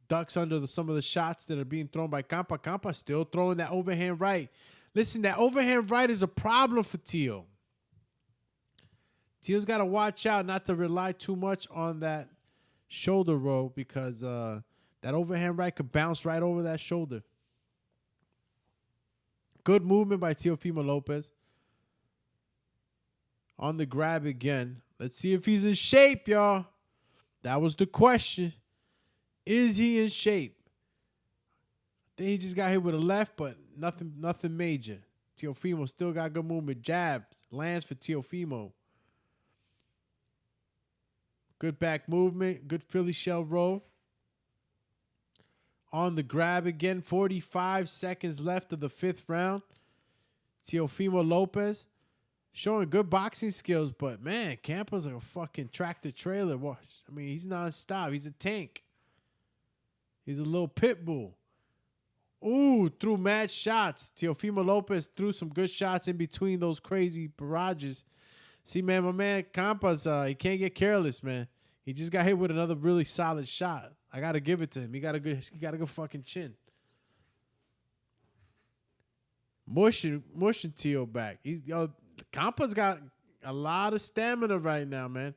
Ducks under some of the shots that are being thrown by Campa. Campa still throwing that overhand right. Listen, that overhand right is a problem for Teo. Teo's got to watch out not to rely too much on that shoulder roll, because that overhand right could bounce right over that shoulder. Good movement by Teofimo Lopez. On the grab again. Let's see if he's in shape, y'all. That was the question. Is he in shape? I think he just got hit with a left, but nothing major. Teofimo still got good movement. Jabs. Lands for Teofimo. Good back movement. Good Philly shell roll. On the grab again. 45 seconds left of the 5th round. Teofimo Lopez showing good boxing skills, but man, Campa's like a fucking tractor trailer. I mean, he's non-stop. He's a tank. He's a little pit bull. Ooh, threw mad shots. Teofimo Lopez threw some good shots in between those crazy barrages. See, man, my man Campa's, he can't get careless, man. He just got hit with another really solid shot. I got to give it to him. He got a good fucking chin. Mushing Teo back. Campa's got a lot of stamina right now, man.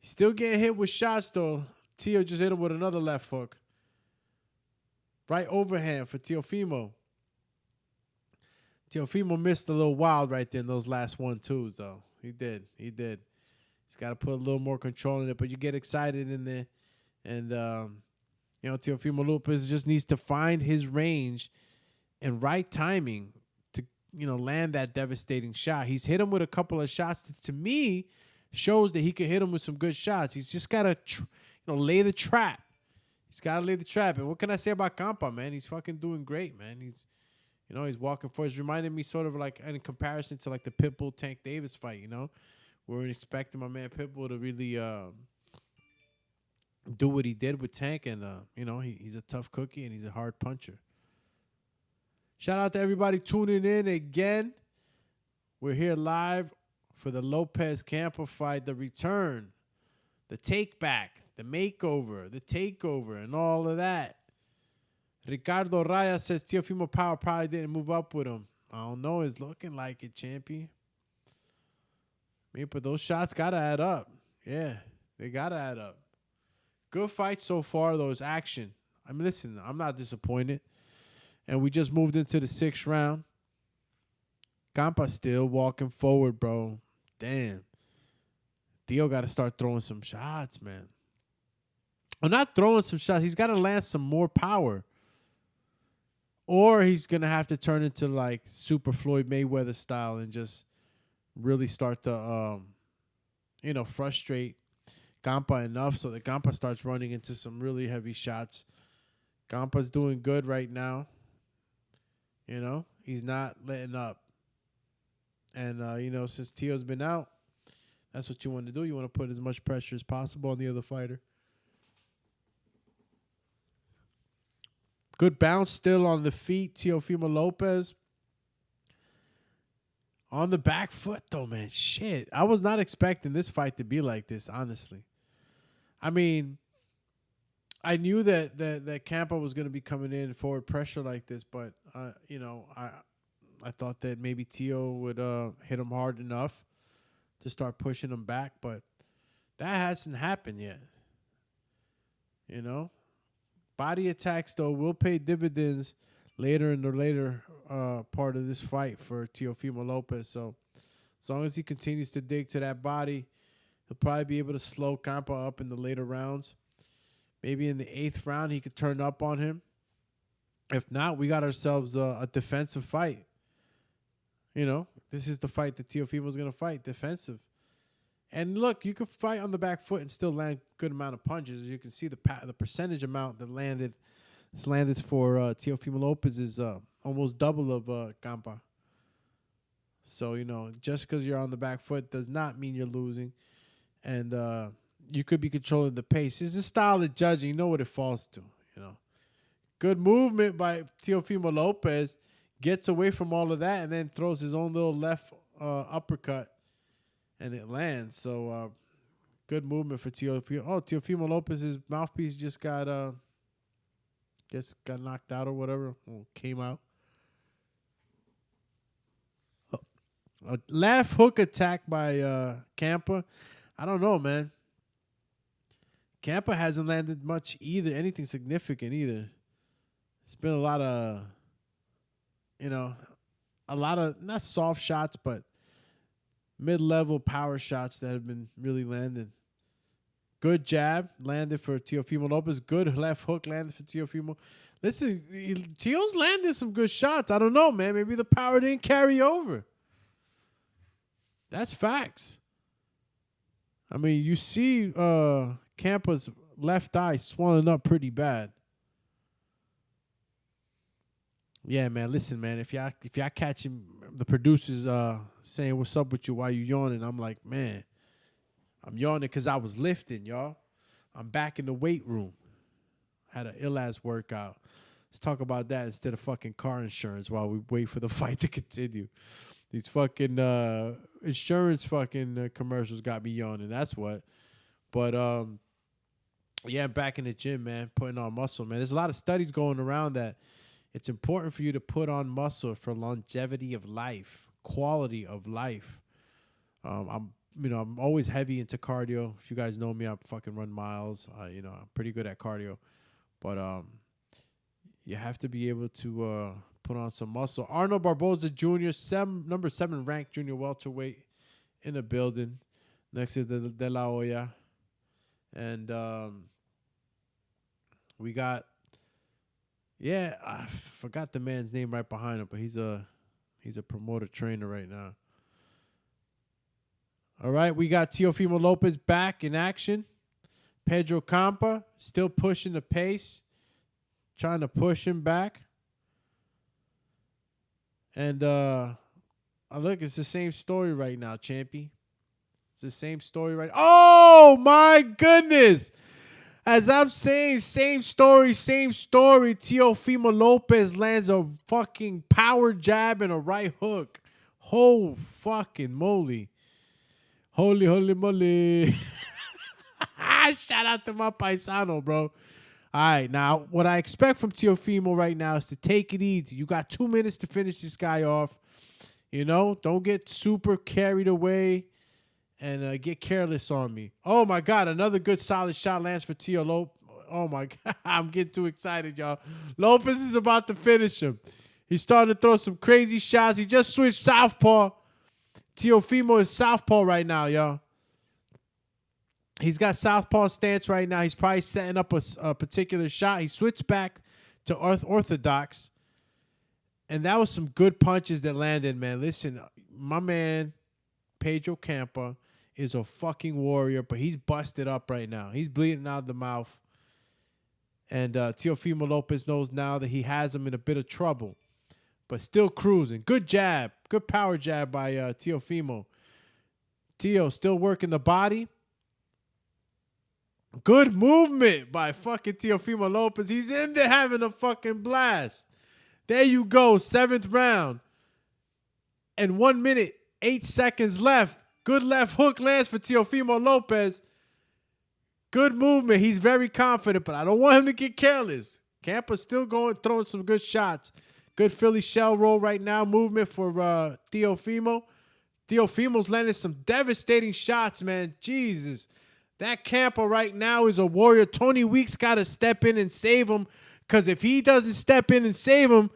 He's still getting hit with shots, though. Teo just hit him with another left hook. Right overhand for Teofimo. Teofimo missed a little wild right there in those last 1-2s, though. He did. He's got to put a little more control in it, but you get excited in there. And, Teofimo Lopez just needs to find his range and right timing to, land that devastating shot. He's hit him with a couple of shots that, to me, shows that he can hit him with some good shots. He's just got to, lay the trap. He's got to lay the trap. And what can I say about Campa, man? He's fucking doing great, man. He's, You know, he's walking forward. It's reminding me sort of like in comparison to like the Pitbull Tank Davis fight, you know. We weren't expecting my man Pitbull to really do what he did with Tank. And, you know, he's a tough cookie and he's a hard puncher. Shout out to everybody tuning in again. We're here live for the Lopez Campa fight, the return, the take back, the makeover, the takeover, and all of that. Ricardo Raya says Teofimo Power probably didn't move up with him. I don't know. It's looking like it, champion. But those shots got to add up. Yeah, they got to add up. Good fight so far, though. It's action. I mean, listen, I'm not disappointed. And we just moved into the 6th round. Campa still walking forward, bro. Damn. Theo got to start throwing some shots, man. Well, not throwing some shots. He's got to land some more power. Or he's going to have to turn into like Super Floyd Mayweather style and just really start to, you know, frustrate Campa enough so that Campa starts running into some really heavy shots. Campa's doing good right now. You know, he's not letting up. And, you know, since Tio's been out, that's what you want to do. You want to put as much pressure as possible on the other fighter. Good bounce still on the feet, Teofimo Lopez. On the back foot, though, man. Shit. I was not expecting this fight to be like this, honestly. I mean, I knew that Campa was going to be coming in forward pressure like this, but, you know, I thought that maybe Teo would hit him hard enough to start pushing him back, but that hasn't happened yet. You know? Body attacks, though, will pay dividends later in the later part of this fight for Teofimo Lopez. So as long as he continues to dig to that body, he'll probably be able to slow Campa up in the later rounds. Maybe in the 8th round, he could turn up on him. If not, we got ourselves a defensive fight. You know, this is the fight that Teofimo's going to fight, defensive. And look, you can fight on the back foot and still land a good amount of punches. As you can see, the percentage amount that landed for Teofimo Lopez is almost double of Campa. So, you know, just because you're on the back foot does not mean you're losing. And you could be controlling the pace. It's a style of judging. You know what it falls to, you know. Good movement by Teofimo Lopez. Gets away from all of that and then throws his own little left uppercut. And it lands. So, good movement for Teofimo. Oh, Teofimo Lopez's mouthpiece just got knocked out or whatever. Or came out. A left hook attack by Campa. I don't know, man. Campa hasn't landed much either. Anything significant either. It's been a lot of, you know, not soft shots, but mid-level power shots that have been really landed. Good jab landed for Teofimo Lopez. Good left hook landed for Teofimo. Listen, Teo's landed some good shots. I don't know, man. Maybe the power didn't carry over. That's facts. I mean, you see Campa's left eye swelling up pretty bad. Yeah, man. Listen, man. If y'all catching the producers saying what's up with you while you yawning, I'm like, man, I'm yawning because I was lifting, y'all. I'm back in the weight room. Had an ill-ass workout. Let's talk about that instead of fucking car insurance while we wait for the fight to continue. These fucking insurance fucking commercials got me yawning. That's what. But yeah, I'm back in the gym, man, putting on muscle, man. There's a lot of studies going around that it's important for you to put on muscle for longevity of life, quality of life. I'm always heavy into cardio. If you guys know me, I fucking run miles. I'm pretty good at cardio, but you have to be able to put on some muscle. Arnold Barboza Jr., number 7 ranked junior welterweight in the building next to the De La Hoya, and we got. Yeah, I forgot the man's name right behind him, but he's a promoter trainer right now. All right, we got Teofimo Lopez back in action. Pedro Campa still pushing the pace, trying to push him back. And look, it's the same story right now, Champy. It's the same story right. Oh my goodness! As I'm saying, same story, same story. Teofimo Lopez lands a fucking power jab and a right hook. Oh fucking moly! Holy moly! Shout out to my paisano, bro. All right, now what I expect from Teofimo right now is to take it easy. You got 2 minutes to finish this guy off. You know, don't get super carried away and get careless on me. Oh, my God, another good solid shot lands for Teo Lopez. Oh, my God, I'm getting too excited, y'all. Lopez is about to finish him. He's starting to throw some crazy shots. He just switched southpaw. Teofimo is southpaw right now, y'all. He's got southpaw stance right now. He's probably setting up a particular shot. He switched back to orthodox. And that was some good punches that landed, man. Listen, my man, Pedro Campa, is a fucking warrior, but he's busted up right now. He's bleeding out of the mouth. And Teofimo Lopez knows now that he has him in a bit of trouble, but still cruising. Good jab. Good power jab by Teofimo. Teo still working the body. Good movement by fucking Teofimo Lopez. He's in there having a fucking blast. There you go. 7th round. And 1 minute, 8 seconds left. Good left hook lands for Teofimo Lopez. Good movement. He's very confident, but I don't want him to get careless. Campa's still throwing some good shots. Good Philly shell roll right now. Movement for Teofimo. Teofimo's landing some devastating shots, man. Jesus. That Campa right now is a warrior. Tony Weeks got to step in and save him, because if he doesn't step in and save him,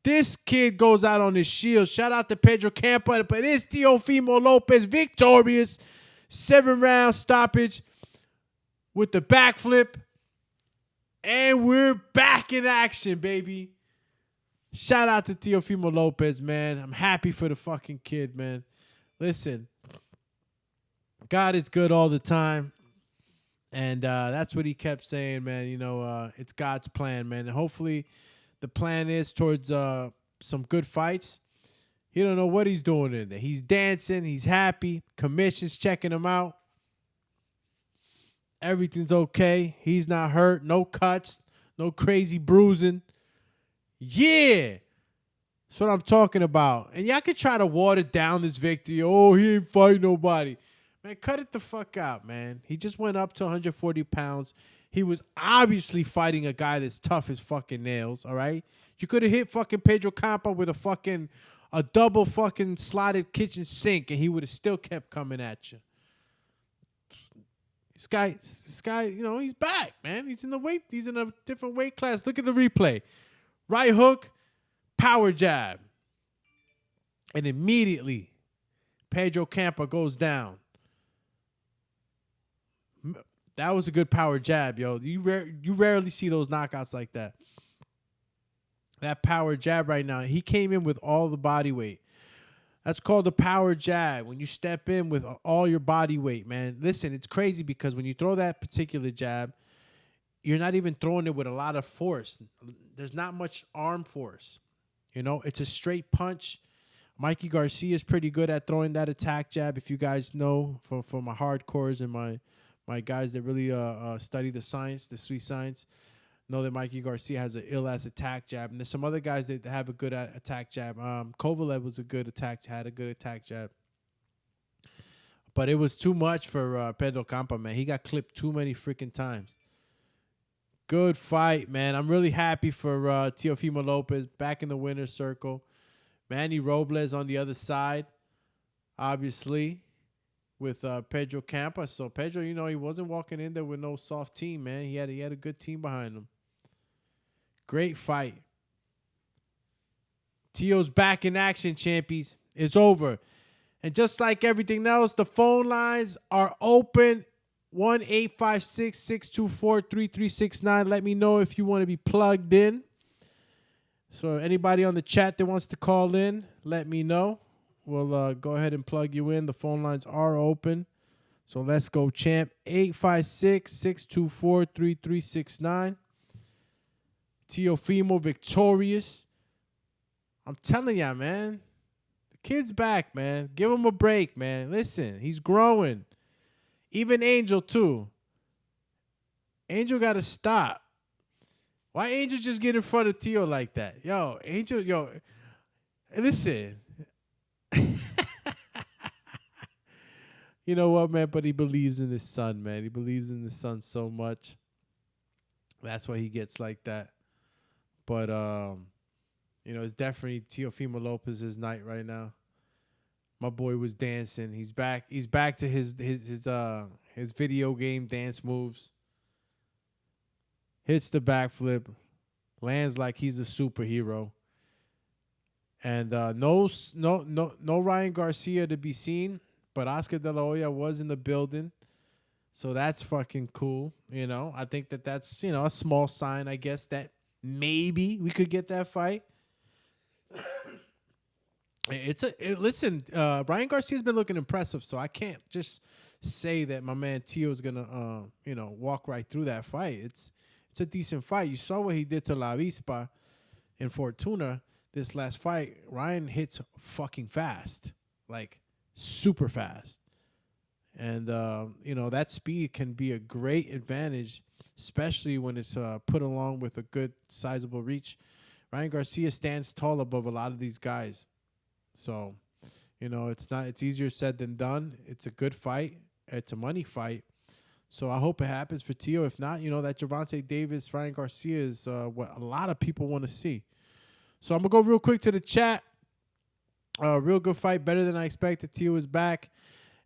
this kid goes out on his shield. Shout out to Pedro Campa, but it's Teofimo Lopez victorious. 7-round stoppage with the backflip. And we're back in action, baby. Shout out to Teofimo Lopez, man. I'm happy for the fucking kid, man. Listen, God is good all the time. And that's what he kept saying, man. You know, it's God's plan, man. And hopefully the plan is towards some good fights. He don't know what he's doing in there. He's dancing. He's happy. Commission's checking him out. Everything's okay. He's not hurt. No cuts. No crazy bruising. Yeah. That's what I'm talking about. And y'all can try to water down this victory. Oh, he ain't fight nobody. Man, cut it the fuck out, man. He just went up to 140 pounds. He was obviously fighting a guy that's tough as fucking nails, all right? You could have hit fucking Pedro Campa with a double fucking slotted kitchen sink, and he would have still kept coming at you. This guy, you know, he's back, man. He's in a different weight class. Look at the replay. Right hook, power jab. And immediately, Pedro Campa goes down. That was a good power jab, yo. You rarely see those knockouts like that. That power jab right now, he came in with all the body weight. That's called a power jab, when you step in with all your body weight, man. Listen, it's crazy because when you throw that particular jab, you're not even throwing it with a lot of force. There's not much arm force. You know, it's a straight punch. Mikey Garcia is pretty good at throwing that attack jab, if you guys know, for my hardcores and my guys that really study the science, the sweet science, know that Mikey Garcia has an ill-ass attack jab. And there's some other guys that have a good attack jab. Kovalev had a good attack jab. But it was too much for Pedro Campa, man. He got clipped too many freaking times. Good fight, man. I'm really happy for Teofimo Lopez back in the winner's circle. Manny Robles on the other side, obviously, with Pedro Campa. So Pedro, you know, he wasn't walking in there with no soft team, man. He had a good team behind him. Great fight. Teo's back in action, champions. It's over. And just like everything else, the phone lines are open. 1-856-624-3369. Let me know if you want to be plugged in. So anybody on the chat that wants to call in, let me know. We'll go ahead and plug you in. The phone lines are open. So let's go, champ. 856-624-3369. Teofimo victorious. I'm telling ya, man. The kid's back, man. Give him a break, man. Listen, he's growing. Even Angel, too. Angel got to stop. Why Angel just get in front of Tio like that? Yo, Angel, listen. You know what, man? But he believes in his son, man. He believes in his son so much. That's why he gets like that. But, it's definitely Teofimo Lopez's night right now. My boy was dancing. He's back. He's back to his video game dance moves. Hits the backflip. Lands like he's a superhero. And no Ryan Garcia to be seen, but Oscar De La Hoya was in the building. So that's fucking cool. I think that's, a small sign, I guess, that maybe we could get that fight. Listen, Ryan Garcia's been looking impressive, so I can't just say that my man Tio's gonna walk right through that fight. It's a decent fight. You saw what he did to La Avispa in Fortuna this last fight. Ryan hits fucking fast, like super fast. And, that speed can be a great advantage, especially when it's put along with a good sizable reach. Ryan Garcia stands tall above a lot of these guys. So, it's easier said than done. It's a good fight. It's a money fight. So I hope it happens for Tio. If not, that Gervonta Davis, Ryan Garcia is what a lot of people want to see. So I'm going to go real quick to the chat. Real good fight, better than I expected. Tio is back.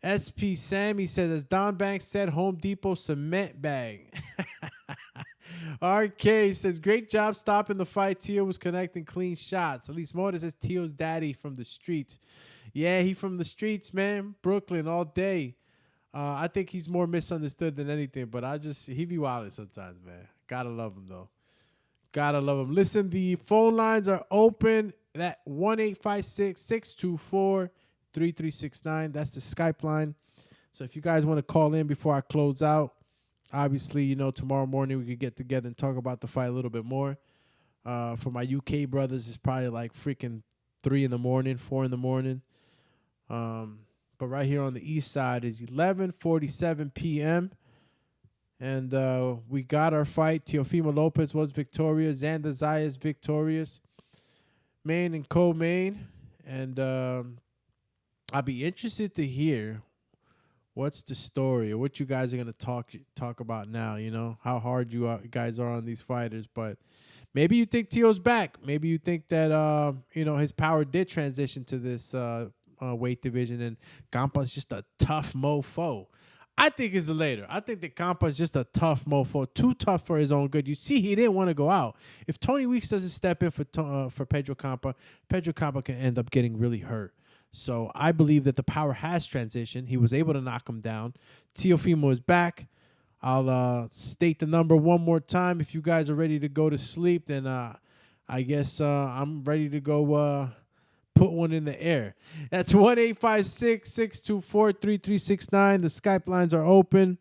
SP Sammy says, as Don Banks said, Home Depot cement bag. RK says, great job stopping the fight. Tio was connecting clean shots. At least Moda says, Tio's daddy from the streets. Yeah, he from the streets, man. Brooklyn all day. I think he's more misunderstood than anything, but he be wildin' sometimes, man. Gotta love him, though. Gotta love him. Listen, the phone lines are open. That 1-856-624-3369. That's the Skype line. So if you guys want to call in before I close out, obviously, tomorrow morning we could get together and talk about the fight a little bit more. For my UK brothers, it's probably like freaking 3 in the morning, 4 in the morning. But right here on the east side is 11:47 p.m. And we got our fight. Teofimo Lopez was victorious. Xander Zayas victorious. Main and co-main. And I'll be interested to hear what's the story or what you guys are going to talk about now, how hard you guys are on these fighters. But maybe you think Tio's back. Maybe you think that, his power did transition to this weight division and Campa's just a tough mofo. I think it's the later. I think that Campa's just a tough mofo, too tough for his own good. You see, he didn't want to go out. If Tony Weeks doesn't step in for Pedro Campa can end up getting really hurt. So I believe that the power has transitioned. He was able to knock him down. Teofimo is back. I'll state the number one more time. If you guys are ready to go to sleep, then I guess I'm ready to go put one in the air. That's 1-856-624-3369. The Skype lines are open.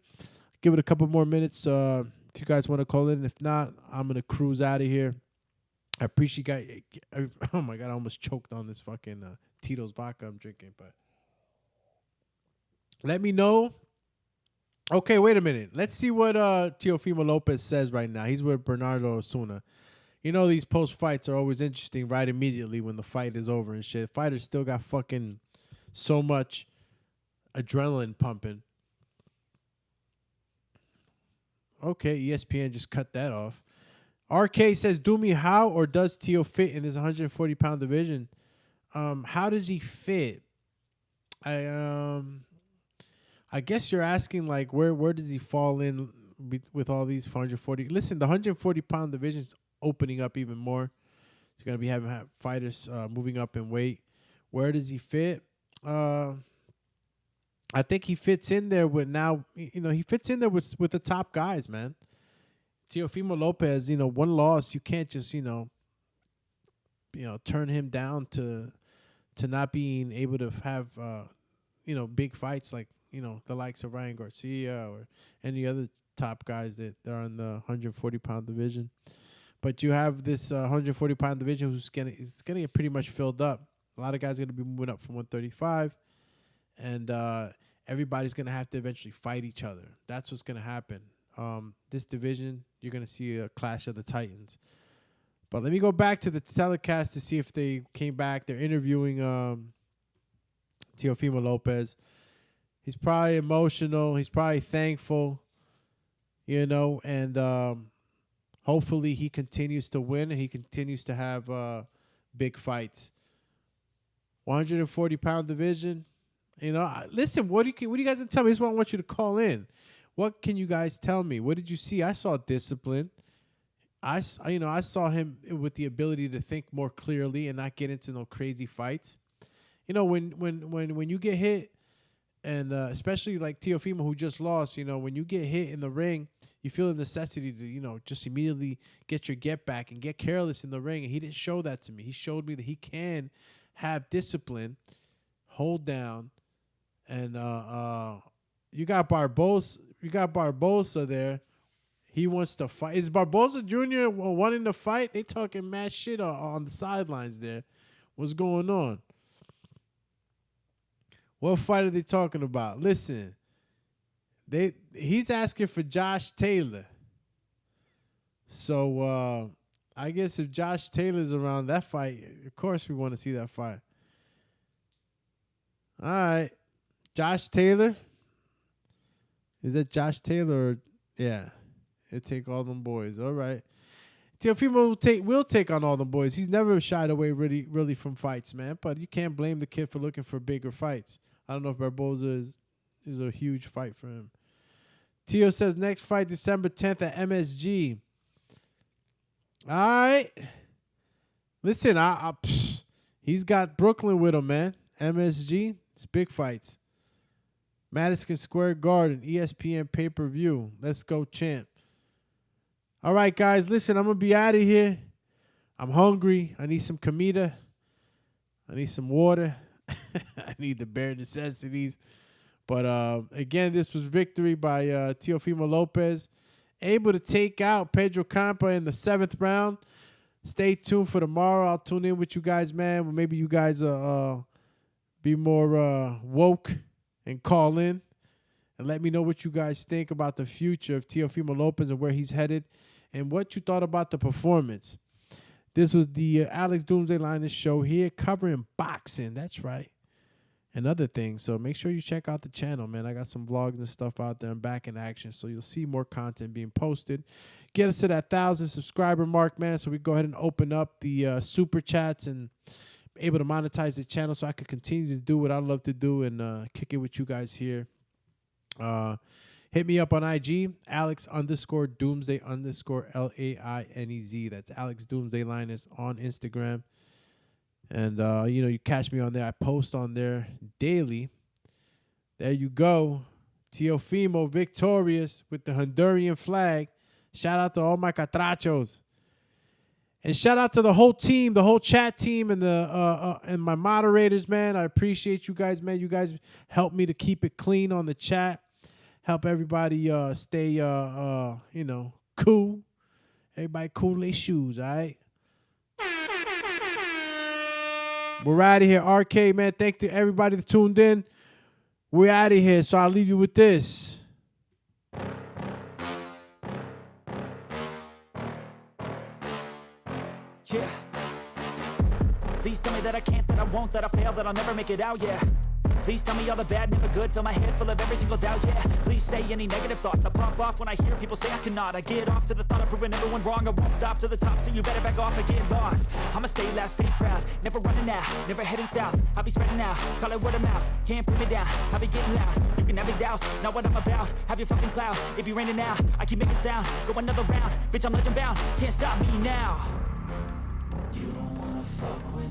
Give it a couple more minutes if you guys want to call in. If not, I'm going to cruise out of here. I appreciate you guys. Oh, my God. I almost choked on this fucking Tito's vodka I'm drinking. But let me know. Okay, wait a minute. Let's see what Teofimo Lopez says right now. He's with Bernardo Osuna. These post-fights are always interesting right immediately when the fight is over and shit. Fighters still got fucking so much adrenaline pumping. Okay, ESPN just cut that off. RK says, Doomy, how or does Tio fit in this 140-pound division? How does he fit? I guess you're asking, like, where does he fall in with all these 140? Listen, the 140-pound division is opening up even more. You're going to be having fighters moving up in weight. Where does he fit? I think he fits in there with now, he fits in there with the top guys, man. Teofimo Lopez, one loss, you can't just, turn him down to not being able to have, big fights like, the likes of Ryan Garcia or any other top guys that are in the 140-pound division. But you have this 140-pound division it's gonna get pretty much filled up. A lot of guys are gonna be moving up from 135, and everybody's gonna have to eventually fight each other. That's what's gonna happen. This division, you're gonna see a clash of the Titans. But let me go back to the telecast to see if they came back. They're interviewing Teofimo Lopez. He's probably emotional. He's probably thankful, you know, and hopefully he continues to win and he continues to have big fights. 140-pound division. You know, listen, what do you guys tell me? This is what I want you to call in. What can you guys tell me? What did you see? I saw discipline. I saw him with the ability to think more clearly and not get into no crazy fights. You know, when you get hit, and especially like Teofimo, who just lost, you know, when you get hit in the ring, you feel the necessity to, you know, just immediately get your get back and get careless in the ring. And he didn't show that to me. He showed me that he can have discipline, hold down, and you got Barbosa there. He wants to fight. Is Barbosa Jr. wanting to fight? They talking mad shit on the sidelines there. What's going on? What fight are they talking about? Listen, he's asking for Josh Taylor. So I guess if Josh Taylor's around that fight, of course we want to see that fight. All right. Josh Taylor. Is that Josh Taylor? Yeah. He'll take all them boys. All right. Teofimo will take on all them boys. He's never shied away really from fights, man. But you can't blame the kid for looking for bigger fights. I don't know if Barboza is a huge fight for him. Teo says next fight December 10th at MSG. All right. Listen, he's got Brooklyn with him, man. MSG, it's big fights. Madison Square Garden, ESPN pay-per-view. Let's go, champ. All right, guys, listen, I'm going to be out of here. I'm hungry. I need some comida. I need some water. I need the bare necessities. But, again, this was victory by Teofimo Lopez. Able to take out Pedro Campa in the 7th round. Stay tuned for tomorrow. I'll tune in with you guys, man. Maybe you guys be more woke and call in. And let me know what you guys think about the future of Teofimo Lopez and where he's headed and what you thought about the performance. This was the Alex Doomsday Lainez show here covering boxing. That's right. And other things. So make sure you check out the channel, man. I got some vlogs and stuff out there. I'm back in action. So you'll see more content being posted. Get us to that 1,000 subscriber mark, man. So we go ahead and open up the super chats and able to monetize the channel so I could continue to do what I love to do and kick it with you guys here. Hit me up on IG, Alex_Doomsday_LAINEZ. That's Alex Doomsday Lainez on Instagram. And, you catch me on there. I post on there daily. There you go. Teofimo victorious with the Honduran flag. Shout out to all my catrachos. And shout out to the whole team, the whole chat team, and and my moderators, man. I appreciate you guys, man. You guys help me to keep it clean on the chat. Help everybody stay, cool. Everybody cool their shoes, all right? We're out of here. RK, man, thank you to everybody that tuned in. We're out of here, so I'll leave you with this. Yeah. Please tell me that I can't, that I won't, that I fail, that I'll never make it out, yeah. Please tell me all the bad, never good, fill my head full of every single doubt, yeah. Please say any negative thoughts, I pop off when I hear people say I cannot. I get off to the thought of proving everyone wrong, I won't stop to the top, so you better back off and get lost. I'ma stay loud, stay proud, never running out, never heading south. I'll be spreading out, call it word of mouth, can't put me down, I'll be getting loud. You can have your doubts, not what I'm about, have your fucking cloud. It be raining now, I keep making sound, go another round, bitch I'm legend bound, can't stop me now. You don't wanna fuck with